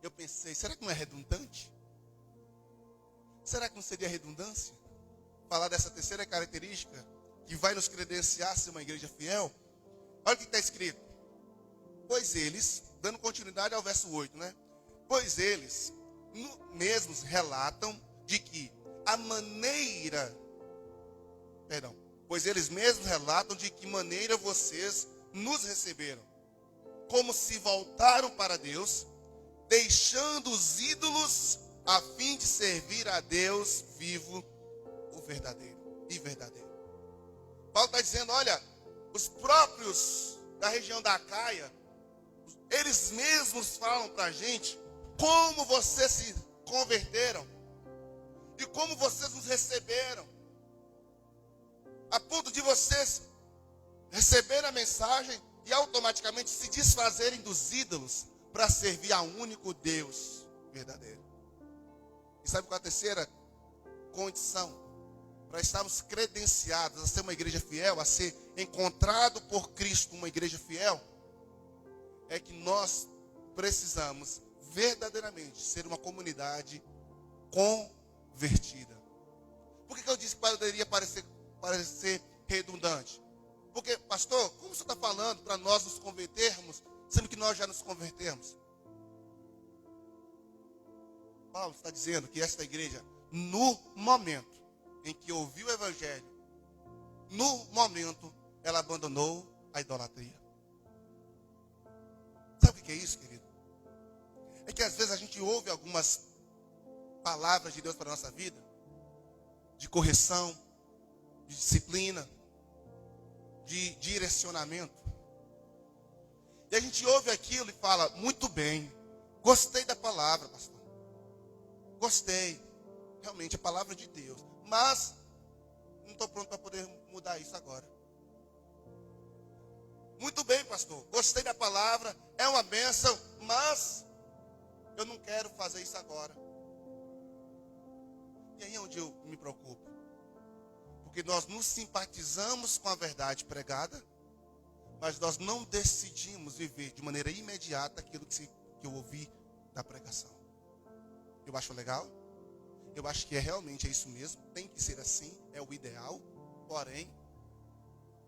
A: eu pensei, será que não é redundante? Será que não seria redundância falar dessa terceira característica que vai nos credenciar a ser uma igreja fiel? Olha o que está escrito. Pois eles, dando continuidade ao verso 8, né? Pois eles mesmos relatam de que a maneira... Pois eles mesmos relatam de que maneira vocês nos receberam. Como se voltaram para Deus, deixando os ídolos a fim de servir a Deus vivo, o verdadeiro e verdadeiro. Paulo está dizendo, olha, os próprios da região da Acaia, eles mesmos falam para a gente como vocês se converteram e como vocês nos receberam, a ponto de vocês receberem a mensagem e automaticamente se desfazerem dos ídolos para servir a um único Deus verdadeiro. E sabe qual é a terceira condição para estarmos credenciados a ser uma igreja fiel, a ser encontrado por Cristo uma igreja fiel? É que nós precisamos verdadeiramente ser uma comunidade convertida. Por que eu disse que poderia parecer redundante? Porque, pastor, como você está falando para nós nos convertermos, sendo que nós já nos convertemos? Paulo está dizendo que esta igreja, no momento em que ouviu o evangelho, no momento, ela abandonou a idolatria. Sabe o que é isso, querido? É que às vezes a gente ouve algumas palavras de Deus para a nossa vida, de correção, de disciplina, de direcionamento. E a gente ouve aquilo e fala, muito bem, gostei da palavra, pastor. Gostei, realmente é a palavra de Deus. Mas não estou pronto para poder mudar isso agora. Muito bem, pastor, gostei da palavra, é uma bênção, mas eu não quero fazer isso agora. E aí é onde eu me preocupo. Porque nós nos simpatizamos com a verdade pregada, mas nós não decidimos viver de maneira imediata aquilo que eu ouvi da pregação. Eu acho legal, eu acho que realmente é isso mesmo, tem que ser assim, é o ideal, porém,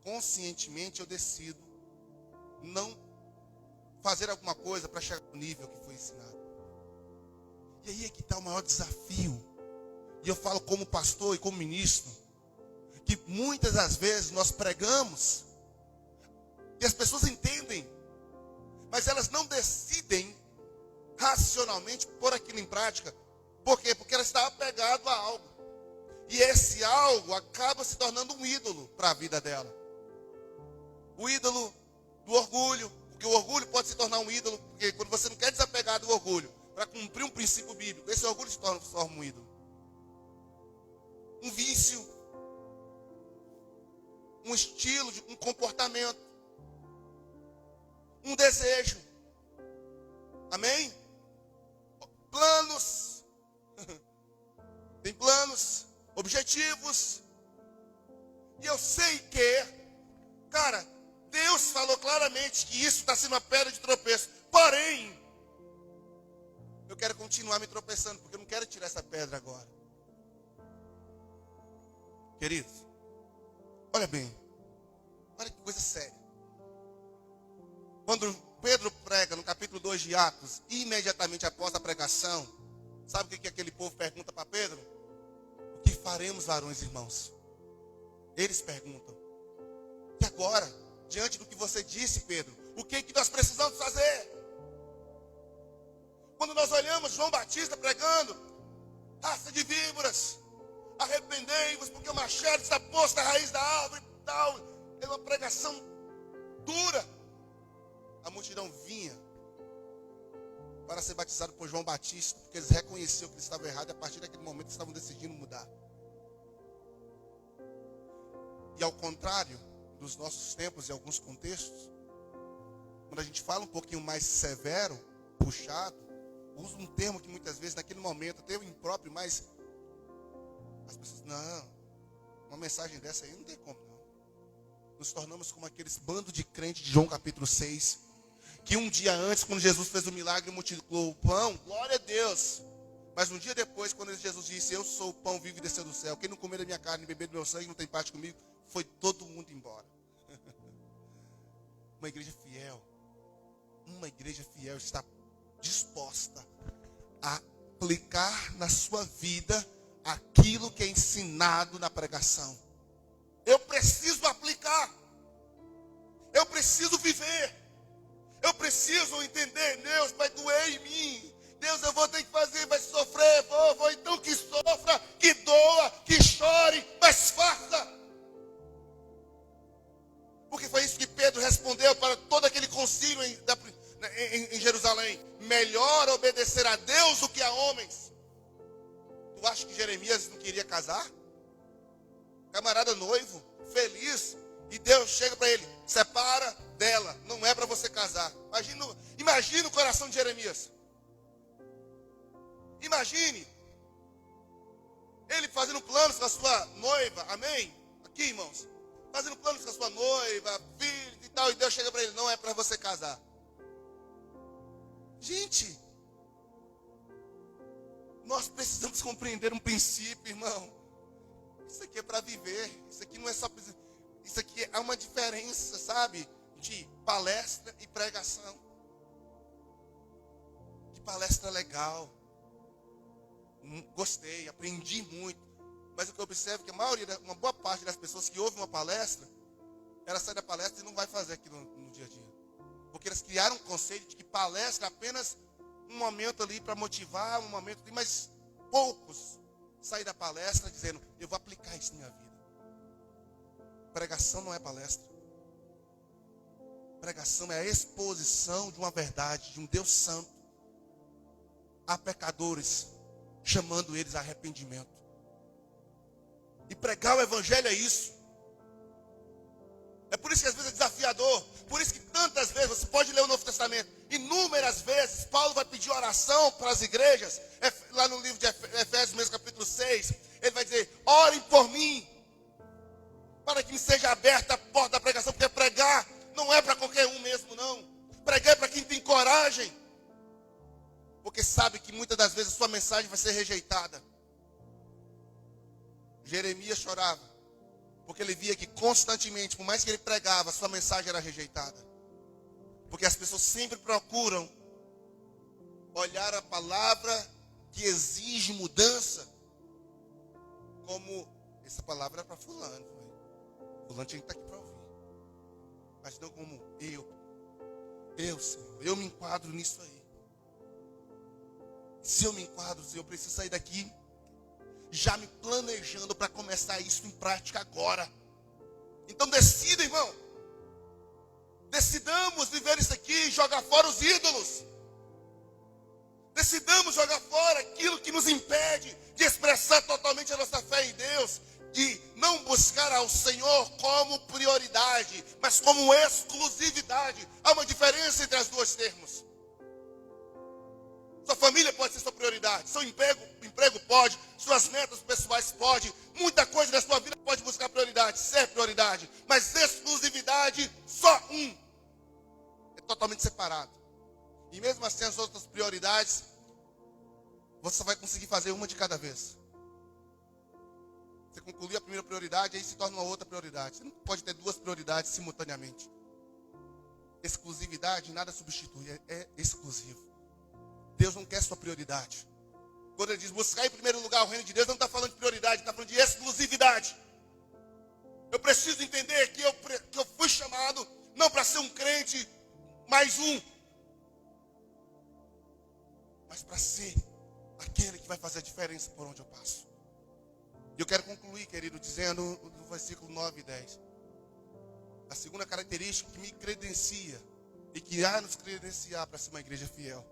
A: conscientemente eu decido não fazer alguma coisa para chegar no nível que foi ensinado. E aí é que está o maior desafio. E eu falo como pastor e como ministro, que muitas das vezes nós pregamos, e as pessoas entendem, mas elas não decidem racionalmente pôr aquilo em prática. Por quê? Porque ela está apegada a algo. E esse algo acaba se tornando um ídolo para a vida dela. O ídolo do orgulho. Porque o orgulho pode se tornar um ídolo. Porque quando você não quer desapegar do orgulho para cumprir um princípio bíblico, esse orgulho se torna um ídolo. Um vício. Um estilo, um comportamento. Um desejo. Amém? Planos. Tem planos, objetivos. E eu sei que, cara, Deus falou claramente que isso está sendo uma pedra de tropeço. Porém, eu quero continuar me tropeçando, porque eu não quero tirar essa pedra agora. Queridos, olha bem. Olha que coisa séria. Quando Pedro prega no capítulo 2 de Atos, imediatamente após a pregação, sabe o que aquele povo pergunta para Pedro? O que faremos, varões e irmãos? Eles perguntam. E agora, diante do que você disse, Pedro, o que nós precisamos fazer? Quando nós olhamos João Batista pregando, raça de víboras, arrependei-vos, porque o machado está posto à raiz da árvore e tal. É uma pregação dura. A multidão vinha para ser batizado por João Batista, porque eles reconheciam que eles estavam errados, e a partir daquele momento eles estavam decidindo mudar. E ao contrário dos nossos tempos e alguns contextos, quando a gente fala um pouquinho mais severo, puxado, usa um termo que muitas vezes naquele momento até o impróprio, mas as pessoas, não, uma mensagem dessa aí não tem como não. Nos tornamos como aqueles bandos de crentes de João capítulo 6, que um dia antes, quando Jesus fez o milagre e multiplicou o pão, glória a Deus. Mas um dia depois, quando Jesus disse, eu sou o pão vivo e desceu do céu, quem não comer da minha carne e beber do meu sangue não tem parte comigo, foi todo mundo embora. Uma igreja fiel está disposta a aplicar na sua vida aquilo que é ensinado na pregação. Eu preciso aplicar. Eu preciso viver. Eu preciso entender. Deus vai doer em mim. Deus, eu vou ter que fazer, vai sofrer. Vou. Então que sofra, que doa, que chore, mas faça. Porque foi isso que Pedro respondeu para todo aquele concílio em Jerusalém. Melhor obedecer a Deus do que a homens. Tu acha que Jeremias não queria casar? Camarada noivo, feliz, e Deus chega para ele, separa dela, não é para você casar. Imagina o coração de Jeremias. Imagine ele fazendo planos com a sua noiva, amém? Aqui, irmãos, fazendo planos com a sua noiva, filho e tal, e Deus chega para ele, não é para você casar. Gente, nós precisamos compreender um princípio, irmão. Isso aqui é para viver. Isso aqui não é só... Isso aqui é uma diferença, sabe? De palestra e pregação. Que palestra legal. Gostei, aprendi muito. Mas o que eu observo é que uma boa parte das pessoas que ouvem uma palestra, ela sai da palestra e não vai fazer aquilo no dia a dia. Porque eles criaram um conceito de que palestra é apenas um momento ali para motivar, um momento ali, mas poucos saem da palestra dizendo, eu vou aplicar isso na minha vida. Pregação não é palestra. Pregação é a exposição de uma verdade, de um Deus santo a pecadores, chamando eles a arrependimento. E pregar o evangelho é isso. É por isso que às vezes é desafiador. Por isso que tantas vezes, você pode ler o Novo Testamento, inúmeras vezes, Paulo vai pedir oração para as igrejas, lá no livro de Efésios, mesmo capítulo 6, ele vai dizer, orem por mim, para que me seja aberta a porta da pregação, porque pregar não é para qualquer um mesmo, não. Pregar é para quem tem coragem, porque sabe que muitas das vezes a sua mensagem vai ser rejeitada. Jeremias chorava, porque ele via que constantemente, por mais que ele pregava, a sua mensagem era rejeitada. Porque as pessoas sempre procuram olhar a palavra que exige mudança como, essa palavra é para fulano. Fulano tinha que estar aqui para ouvir. Mas não como Senhor, eu me enquadro nisso aí. Se eu me enquadro, Senhor, eu preciso sair daqui já me planejando para começar isso em prática agora. Então decida, irmão. Decidamos viver isso aqui e jogar fora os ídolos. Decidamos jogar fora aquilo que nos impede de expressar totalmente a nossa fé em Deus, de não buscar ao Senhor como prioridade, mas como exclusividade. Há uma diferença entre as duas termos. Sua família pode ser sua prioridade, seu emprego pode, suas metas pessoais pode, muita coisa na sua vida pode buscar prioridade, ser prioridade, mas exclusividade, só um. É totalmente separado. E mesmo assim as outras prioridades, você só vai conseguir fazer uma de cada vez. Você concluir a primeira prioridade, aí se torna uma outra prioridade. Você não pode ter duas prioridades simultaneamente. Exclusividade, nada substitui, é exclusivo. Deus não quer sua prioridade. Quando ele diz buscar em primeiro lugar o reino de Deus, não está falando de prioridade, está falando de exclusividade. Eu preciso entender que eu fui chamado não para ser um crente mais um, mas para ser aquele que vai fazer a diferença por onde eu passo. E eu quero concluir, querido, dizendo no versículo 9 e 10. A segunda característica que me credencia e que irá nos credenciar para ser uma igreja fiel.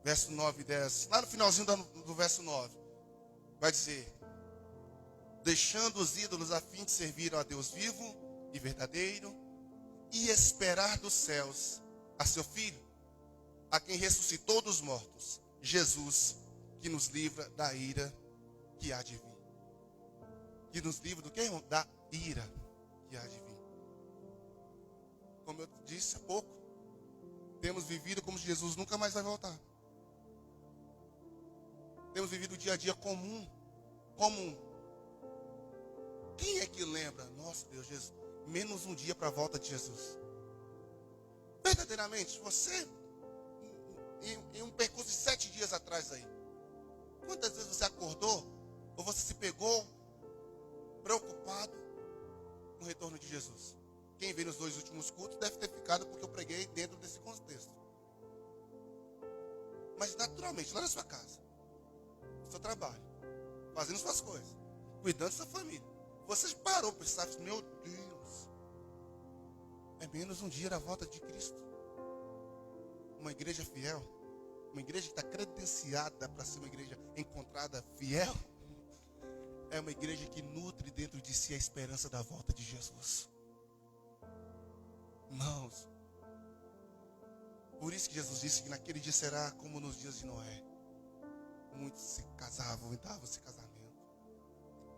A: Verso 9 e 10. Lá no finalzinho do verso 9. Vai dizer: deixando os ídolos a fim de servir a Deus vivo e verdadeiro, e esperar dos céus a seu Filho, a quem ressuscitou dos mortos, Jesus, que nos livra da ira que há de vir. Que nos livra do quê, irmão? Da ira que há de vir. Como eu disse há pouco, temos vivido como se Jesus nunca mais vai voltar. Temos vivido o dia a dia comum. Quem é que lembra? Nossa, Deus, Jesus, menos um dia para a volta de Jesus. Verdadeiramente, você, em um percurso de 7 dias atrás aí, quantas vezes você acordou, ou você se pegou preocupado com o retorno de Jesus? Quem veio nos 2 últimos cultos deve ter ficado, porque eu preguei dentro desse contexto. Mas naturalmente, lá na sua casa, no seu trabalho, fazendo suas coisas, cuidando da sua família, você parou para pensar, meu Deus, é menos um dia da volta de Cristo. Uma igreja fiel, uma igreja que está credenciada para ser uma igreja encontrada fiel, é uma igreja que nutre dentro de si a esperança da volta de Jesus. Irmãos, por isso que Jesus disse que naquele dia será como nos dias de Noé. Muitos se casavam e davam esse casamento.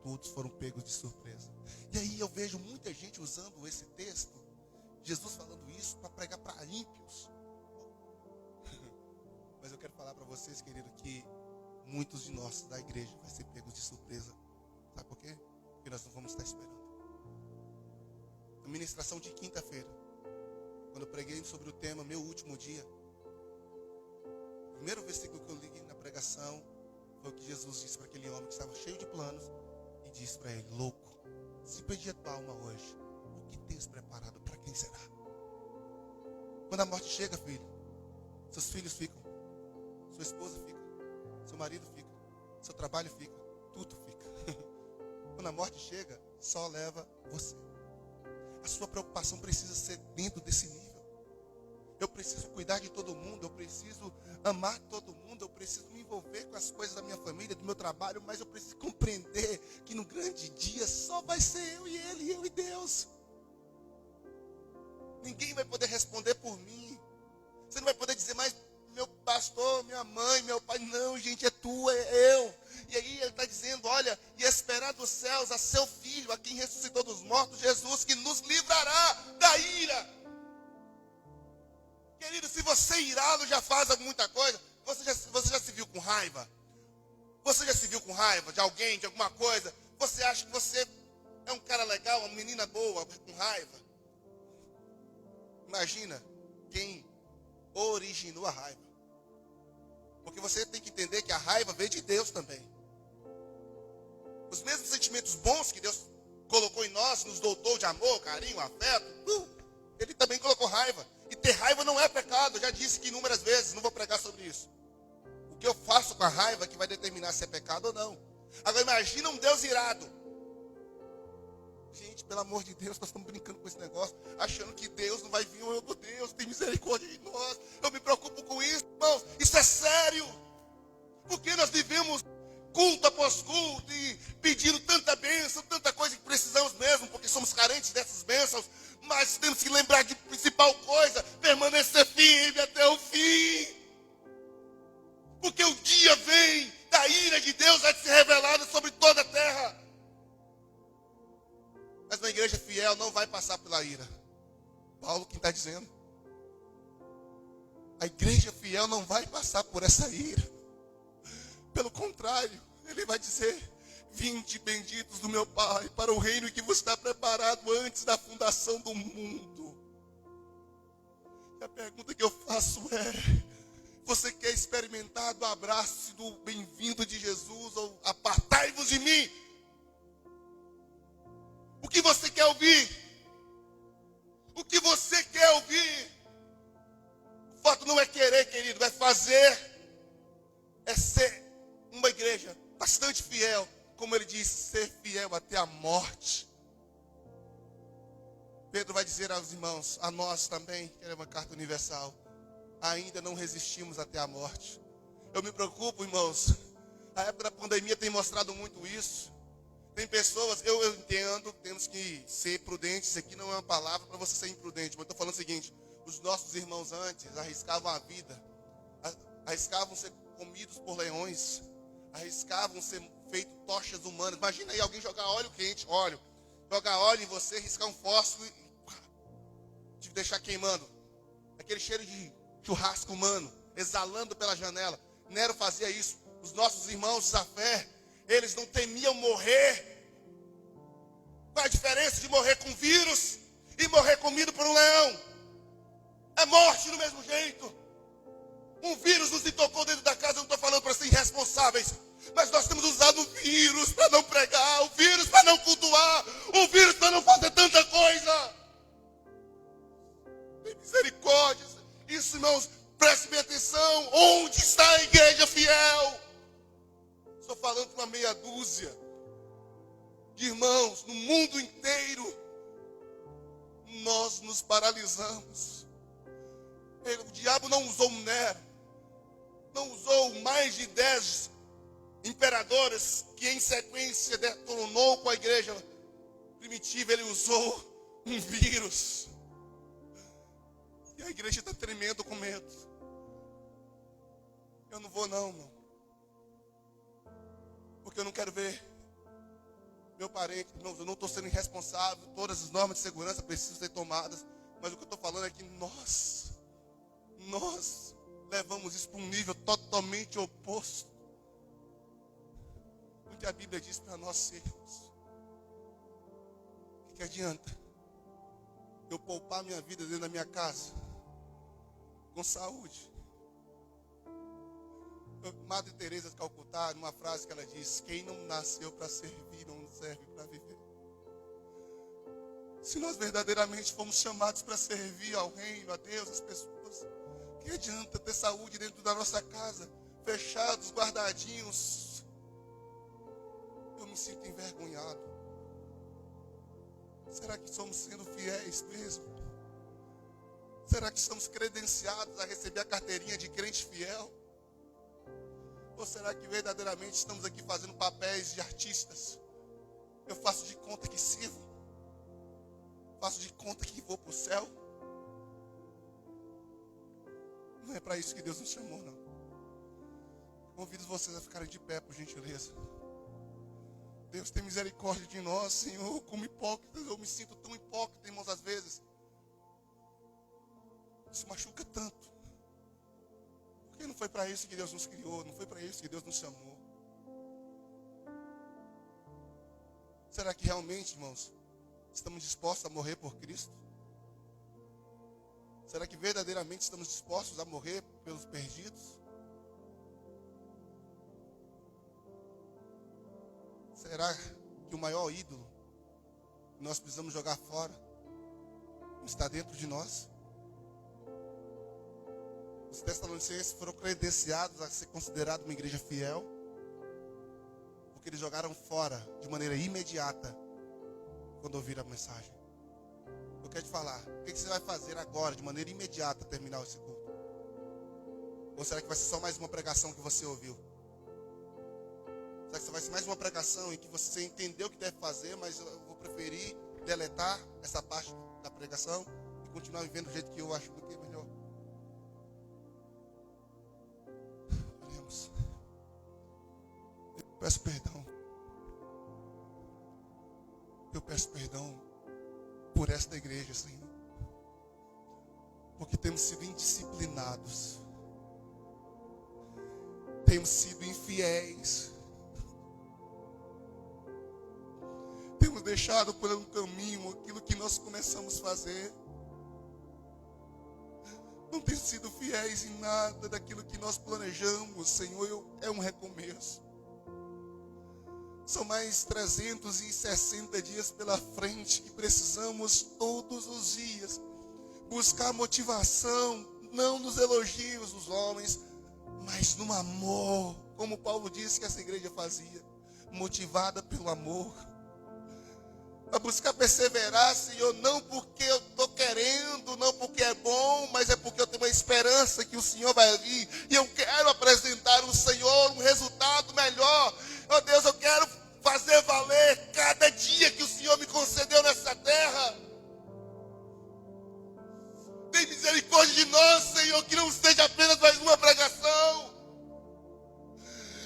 A: Todos foram pegos de surpresa. E aí eu vejo muita gente usando esse texto, Jesus falando isso, para pregar para ímpios. Mas eu quero falar para vocês, querido, que muitos de nós da igreja vai ser pegos de surpresa. Sabe por quê? Porque nós não vamos estar esperando. Na ministração de quinta-feira, quando eu preguei sobre o tema Meu Último Dia, o primeiro versículo que eu li na pregação foi o que Jesus disse para aquele homem que estava cheio de planos, e disse para ele: louco, se pedir a tua alma hoje, o que tens preparado, para quem será? Quando a morte chega, filho, seus filhos ficam, sua esposa fica, seu marido fica, seu trabalho fica, tudo fica. Quando a morte chega, só leva você. A sua preocupação precisa ser dentro desse nível. Eu preciso cuidar de todo mundo, eu preciso amar todo mundo, eu preciso me envolver com as coisas da minha família, do meu trabalho, mas eu preciso compreender que no grande dia só vai ser eu e ele, eu e Deus. Ninguém vai poder responder por mim. Você não vai poder dizer mais meu pastor, minha mãe, meu pai. Não, gente, é tu, é eu. E aí ele está dizendo, olha, e esperar dos céus a seu Filho, a quem ressuscitou dos mortos, Jesus, que nos livrará da ira. Querido, se você irado já faz muita coisa, você já se viu com raiva? Você já se viu com raiva de alguém, de alguma coisa? Você acha que você é um cara legal, uma menina boa, com raiva? Imagina quem originou a raiva. Porque você tem que entender que a raiva veio de Deus também. Os mesmos sentimentos bons que Deus colocou em nós, nos dotou de amor, carinho, afeto, Ele também colocou raiva. E ter raiva não é pecado, eu já disse que inúmeras vezes, não vou pregar sobre isso. O que eu faço com a raiva que vai determinar se é pecado ou não. Agora imagina um Deus irado. Gente, pelo amor de Deus, nós estamos brincando com esse negócio, achando que Deus não vai vir. Oh, meu Deus, tem misericórdia de nós. Eu me preocupo com isso, irmãos. Isso é sério. Porque nós vivemos culto após culto e pedindo tanta bênção, tanta coisa que precisamos mesmo, porque somos carentes dessas bênçãos. Mas temos que lembrar de principal coisa: permanecer firme até o fim. Porque o dia vem da ira de Deus vai ser revelada sobre toda a terra. Mas uma igreja fiel não vai passar pela ira. Paulo quem está dizendo. A igreja fiel não vai passar por essa ira. Pelo contrário, ele vai dizer: vinde benditos do meu Pai, para o reino que vos está preparado antes da fundação do mundo. E a pergunta que eu faço é: você quer experimentar do abraço e do bem-vindo de Jesus, ou apartai-vos de mim? O que você quer ouvir? O que você quer ouvir? O fato não é querer, querido, é fazer, é ser uma igreja bastante fiel, como ele diz, ser fiel até a morte. Pedro vai dizer aos irmãos, a nós também, que é uma carta universal: ainda não resistimos até a morte. Eu me preocupo, irmãos, a época da pandemia tem mostrado muito isso. Tem pessoas, eu entendo, temos que ser prudentes. Isso aqui não é uma palavra para você ser imprudente, mas eu estou falando o seguinte: os nossos irmãos antes arriscavam a vida, arriscavam ser comidos por leões, arriscavam ser feitos tochas humanas. Imagina aí alguém jogar óleo quente, jogar óleo em você, riscar um fósforo e te deixar queimando. Aquele cheiro de churrasco humano, exalando pela janela. Nero fazia isso. Os nossos irmãos da fé, eles não temiam morrer. Qual a diferença de morrer com vírus e morrer comido por um leão? É morte do mesmo jeito. Um vírus nos tocou dentro da casa, eu não estou falando para ser irresponsáveis, mas nós temos usado o vírus para não pregar, o vírus para não cultuar, o vírus para não fazer tanta coisa. Tem misericórdia. Isso, irmãos, preste bem atenção. Onde está a igreja fiel? Estou falando para uma meia dúzia de irmãos no mundo inteiro. Nós nos paralisamos. O diabo não usou Nero, não usou mais de 10 imperadores que em sequência detonou com a igreja primitiva. Ele usou um vírus. E a igreja está tremendo com medo. Eu não vou não, irmão. Porque eu não quero ver meu parente. Irmãos, eu não estou sendo irresponsável. Todas as normas de segurança precisam ser tomadas. Mas o que eu estou falando é que nós levamos isso para um nível totalmente oposto do que a Bíblia diz para nós sermos. O que adianta eu poupar minha vida dentro da minha casa com saúde? Madre Teresa de Calcutá, numa frase que ela diz: quem não nasceu para servir, não serve para viver. Se nós verdadeiramente fomos chamados para servir ao reino, a Deus, as pessoas, que adianta ter saúde dentro da nossa casa, fechados, guardadinhos? Eu me sinto envergonhado. Será que estamos sendo fiéis mesmo? Será que estamos credenciados a receber a carteirinha de crente fiel? Ou será que verdadeiramente estamos aqui fazendo papéis de artistas? Eu faço de conta que sirvo, faço de conta que vou para o céu. Não é para isso que Deus nos chamou, não. Convido vocês a ficarem de pé, por gentileza. Deus tem misericórdia de nós, Senhor. Como hipócritas, eu me sinto tão hipócrita, irmãos, às vezes. Isso machuca tanto. Porque não foi para isso que Deus nos criou, não foi para isso que Deus nos chamou. Será que realmente, irmãos, estamos dispostos a morrer por Cristo? Será que verdadeiramente estamos dispostos a morrer pelos perdidos? Será que o maior ídolo que nós precisamos jogar fora está dentro de nós? Os Tessalonicenses foram credenciados a ser considerados uma igreja fiel, porque eles jogaram fora de maneira imediata quando ouviram a mensagem. Eu quero te falar, o que você vai fazer agora, de maneira imediata, terminar esse culto? Ou será que vai ser só mais uma pregação que você ouviu? Será que vai ser mais uma pregação em que você entendeu o que deve fazer, mas eu vou preferir deletar essa parte da pregação e continuar vivendo do jeito que eu acho do que é melhor? Oremos. Eu peço perdão. Eu peço perdão por esta igreja, Senhor, porque temos sido indisciplinados, temos sido infiéis, temos deixado por um caminho aquilo que nós começamos a fazer, não temos sido fiéis em nada daquilo que nós planejamos. Senhor, é um recomeço. São mais 360 dias pela frente que precisamos todos os dias buscar motivação, não nos elogios dos homens, mas no amor, como Paulo disse que essa igreja fazia, motivada pelo amor. A buscar perseverar, Senhor, não porque eu estou querendo, não porque é bom, mas é porque eu tenho uma esperança que o Senhor vai vir. E eu quero apresentar ao Senhor um resultado melhor. Oh Deus, eu quero fazer valer cada dia que o Senhor me concedeu nessa terra. Tem misericórdia de nós, Senhor, que não seja apenas mais uma pregação,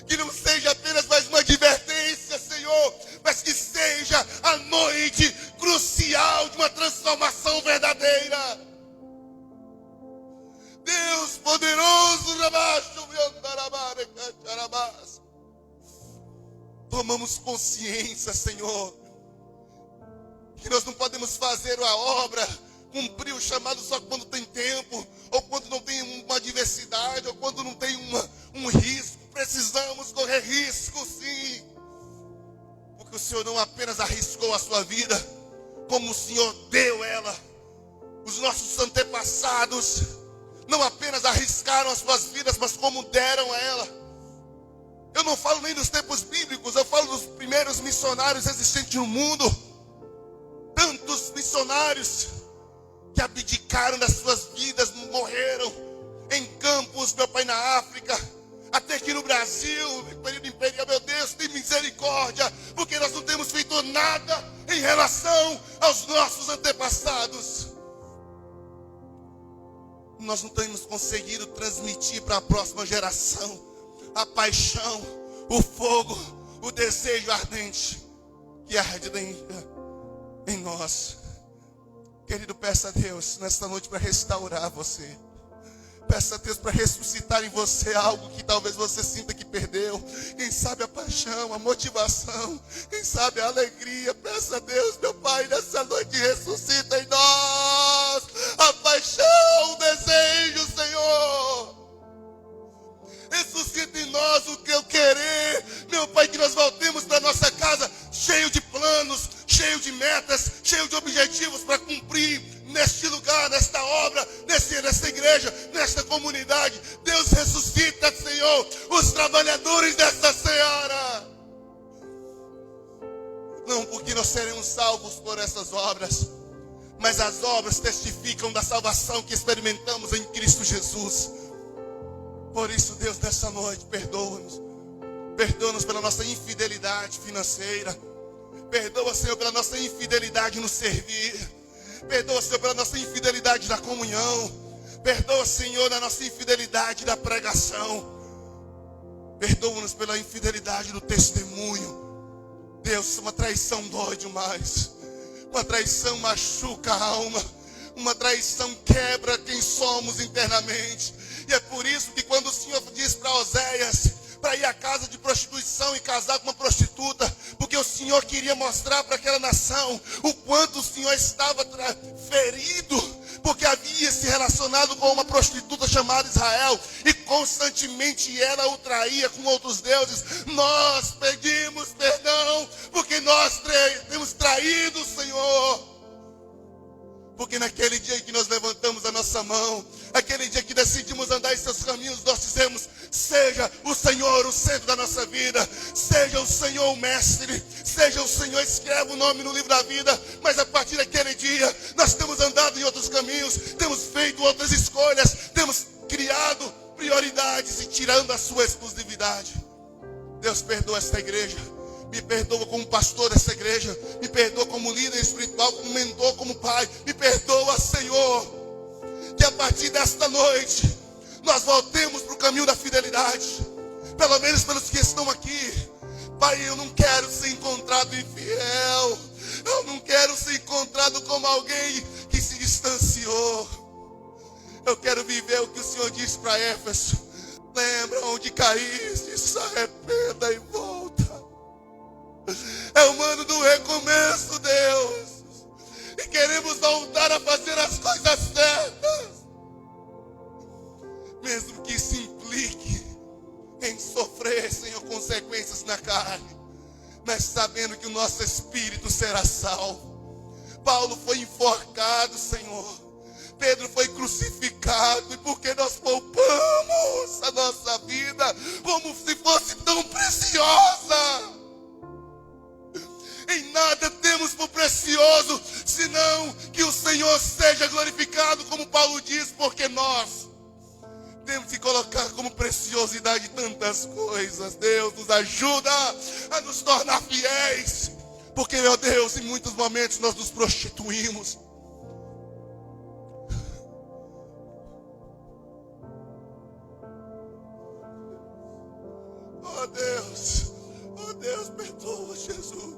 A: que não seja apenas mais uma advertência, Senhor, mas que seja a noite crucial de uma transformação verdadeira. Deus poderoso, tomamos consciência, Senhor, que nós não podemos fazer a obra, cumprir o chamado só quando tem tempo, ou quando não tem uma adversidade, ou quando não tem um risco. Precisamos correr risco, sim, porque o Senhor não apenas arriscou a sua vida, como o Senhor deu ela. Os nossos antepassados não apenas arriscaram as suas vidas, mas como deram a ela. Eu não falo nem dos tempos bíblicos, eu falo dos primeiros missionários existentes no mundo. Tantos missionários que abdicaram das suas vidas, morreram em campos, meu Pai, na África, até aqui no Brasil, no período imperial. Meu Deus, tem misericórdia, porque nós não temos feito nada em relação aos nossos antepassados. Nós não temos conseguido transmitir para a próxima geração a paixão, o fogo, o desejo ardente que arde em nós. Querido, peça a Deus nesta noite para restaurar você. Peça a Deus para ressuscitar em você algo que talvez você sinta que perdeu. Quem sabe a paixão, a motivação, quem sabe a alegria. Peça a Deus, meu Pai, nessa noite ressuscita em nós a paixão, o desejo, Senhor. Ressuscita em nós o que eu querer, meu Pai, que nós voltemos para nossa casa cheio de planos, cheio de metas, cheio de objetivos para cumprir neste lugar, nesta obra, nesta igreja, nesta comunidade. Deus, ressuscita, Senhor, os trabalhadores desta seara. Não porque nós seremos salvos por essas obras, mas as obras testificam da salvação que experimentamos em Cristo Jesus. Por isso, Deus, nessa noite, perdoa-nos. Perdoa-nos pela nossa infidelidade financeira. Perdoa, Senhor, pela nossa infidelidade no servir. Perdoa, Senhor, pela nossa infidelidade na comunhão. Perdoa, Senhor, na nossa infidelidade da pregação. Perdoa-nos pela infidelidade do testemunho. Deus, uma traição dói demais. Uma traição machuca a alma. Uma traição quebra quem somos internamente. E é por isso que quando o Senhor diz para Oséias para ir à casa de prostituição e casar com uma prostituta, porque o Senhor queria mostrar para aquela nação o quanto o Senhor estava ferido, porque havia se relacionado com uma prostituta chamada Israel, e constantemente ela o traía com outros deuses. Nós pedimos perdão, porque nós temos traído o Senhor. Porque naquele dia em que nós levantamos a nossa mão, Aquele dia que decidimos andar em seus caminhos, nós dizemos: seja o Senhor o centro da nossa vida, seja o Senhor o mestre, seja o Senhor, escreva o nome no livro da vida. Mas a partir daquele dia, nós temos andado em outros caminhos, temos feito outras escolhas, temos criado prioridades e tirando a sua exclusividade. Deus, perdoa esta igreja, me perdoa como pastor dessa igreja, me perdoa como líder espiritual, como mentor, como pai, me perdoa, Senhor. Que a partir desta noite, nós voltemos para o caminho da fidelidade. Pelo menos pelos que estão aqui. Pai, eu não quero ser encontrado infiel. Eu não quero ser encontrado como alguém que se distanciou. Eu quero viver o que o Senhor disse para Éfeso: lembra onde caíste, se arrependa e volta. É o ano do recomeço, Deus. E queremos voltar a fazer as coisas certas. Mesmo que isso implique em sofrer, Senhor, consequências na carne, mas sabendo que o nosso espírito será salvo. Paulo foi enforcado, Senhor. Pedro foi crucificado. E porque nós poupamos a nossa vida como se fosse tão preciosa. Em nada temos por precioso, senão que o Senhor seja glorificado, como Paulo diz, porque nós temos que colocar como preciosidade tantas coisas. Deus, nos ajuda a nos tornar fiéis, porque, meu Deus, em muitos momentos nós nos prostituímos. Oh Deus, perdoa, Jesus.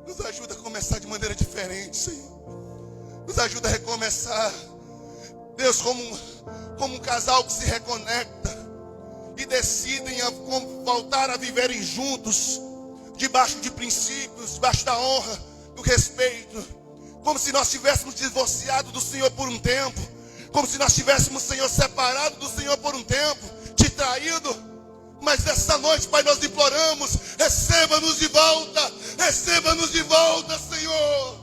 A: Nos ajuda a começar de maneira diferente, Senhor. Nos ajuda a recomeçar. Deus, como um casal que se reconecta e decidem voltar a viverem juntos, debaixo de princípios, debaixo da honra, do respeito. Como se nós tivéssemos divorciado do Senhor por um tempo. Como se nós tivéssemos, Senhor, separado do Senhor por um tempo, te traído. Mas nessa noite, Pai, nós imploramos: receba-nos de volta, Senhor.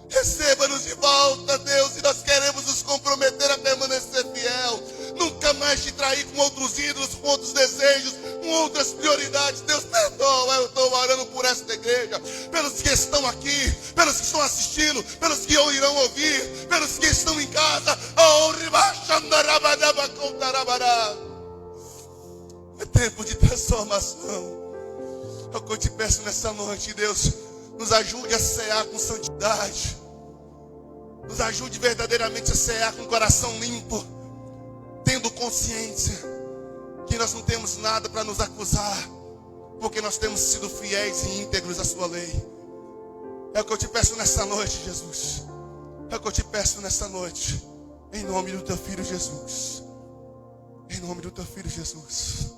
A: Receba-nos de volta, Deus, e nós queremos nos comprometer a permanecer fiel. Nunca mais te trair com outros ídolos, com outros desejos, com outras prioridades. Deus, perdoa. Eu estou orando por esta igreja, pelos que estão aqui, pelos que estão assistindo, pelos que irão ouvir, pelos que estão em casa. É tempo de transformação. É o que eu te peço nessa noite, Deus. Nos ajude a cear com santidade. Nos ajude verdadeiramente a cear com o coração limpo, tendo consciência que nós não temos nada para nos acusar, porque nós temos sido fiéis e íntegros à sua lei. É o que eu te peço nessa noite, Jesus. É o que eu te peço nessa noite, em nome do teu Filho Jesus. Em nome do teu Filho Jesus.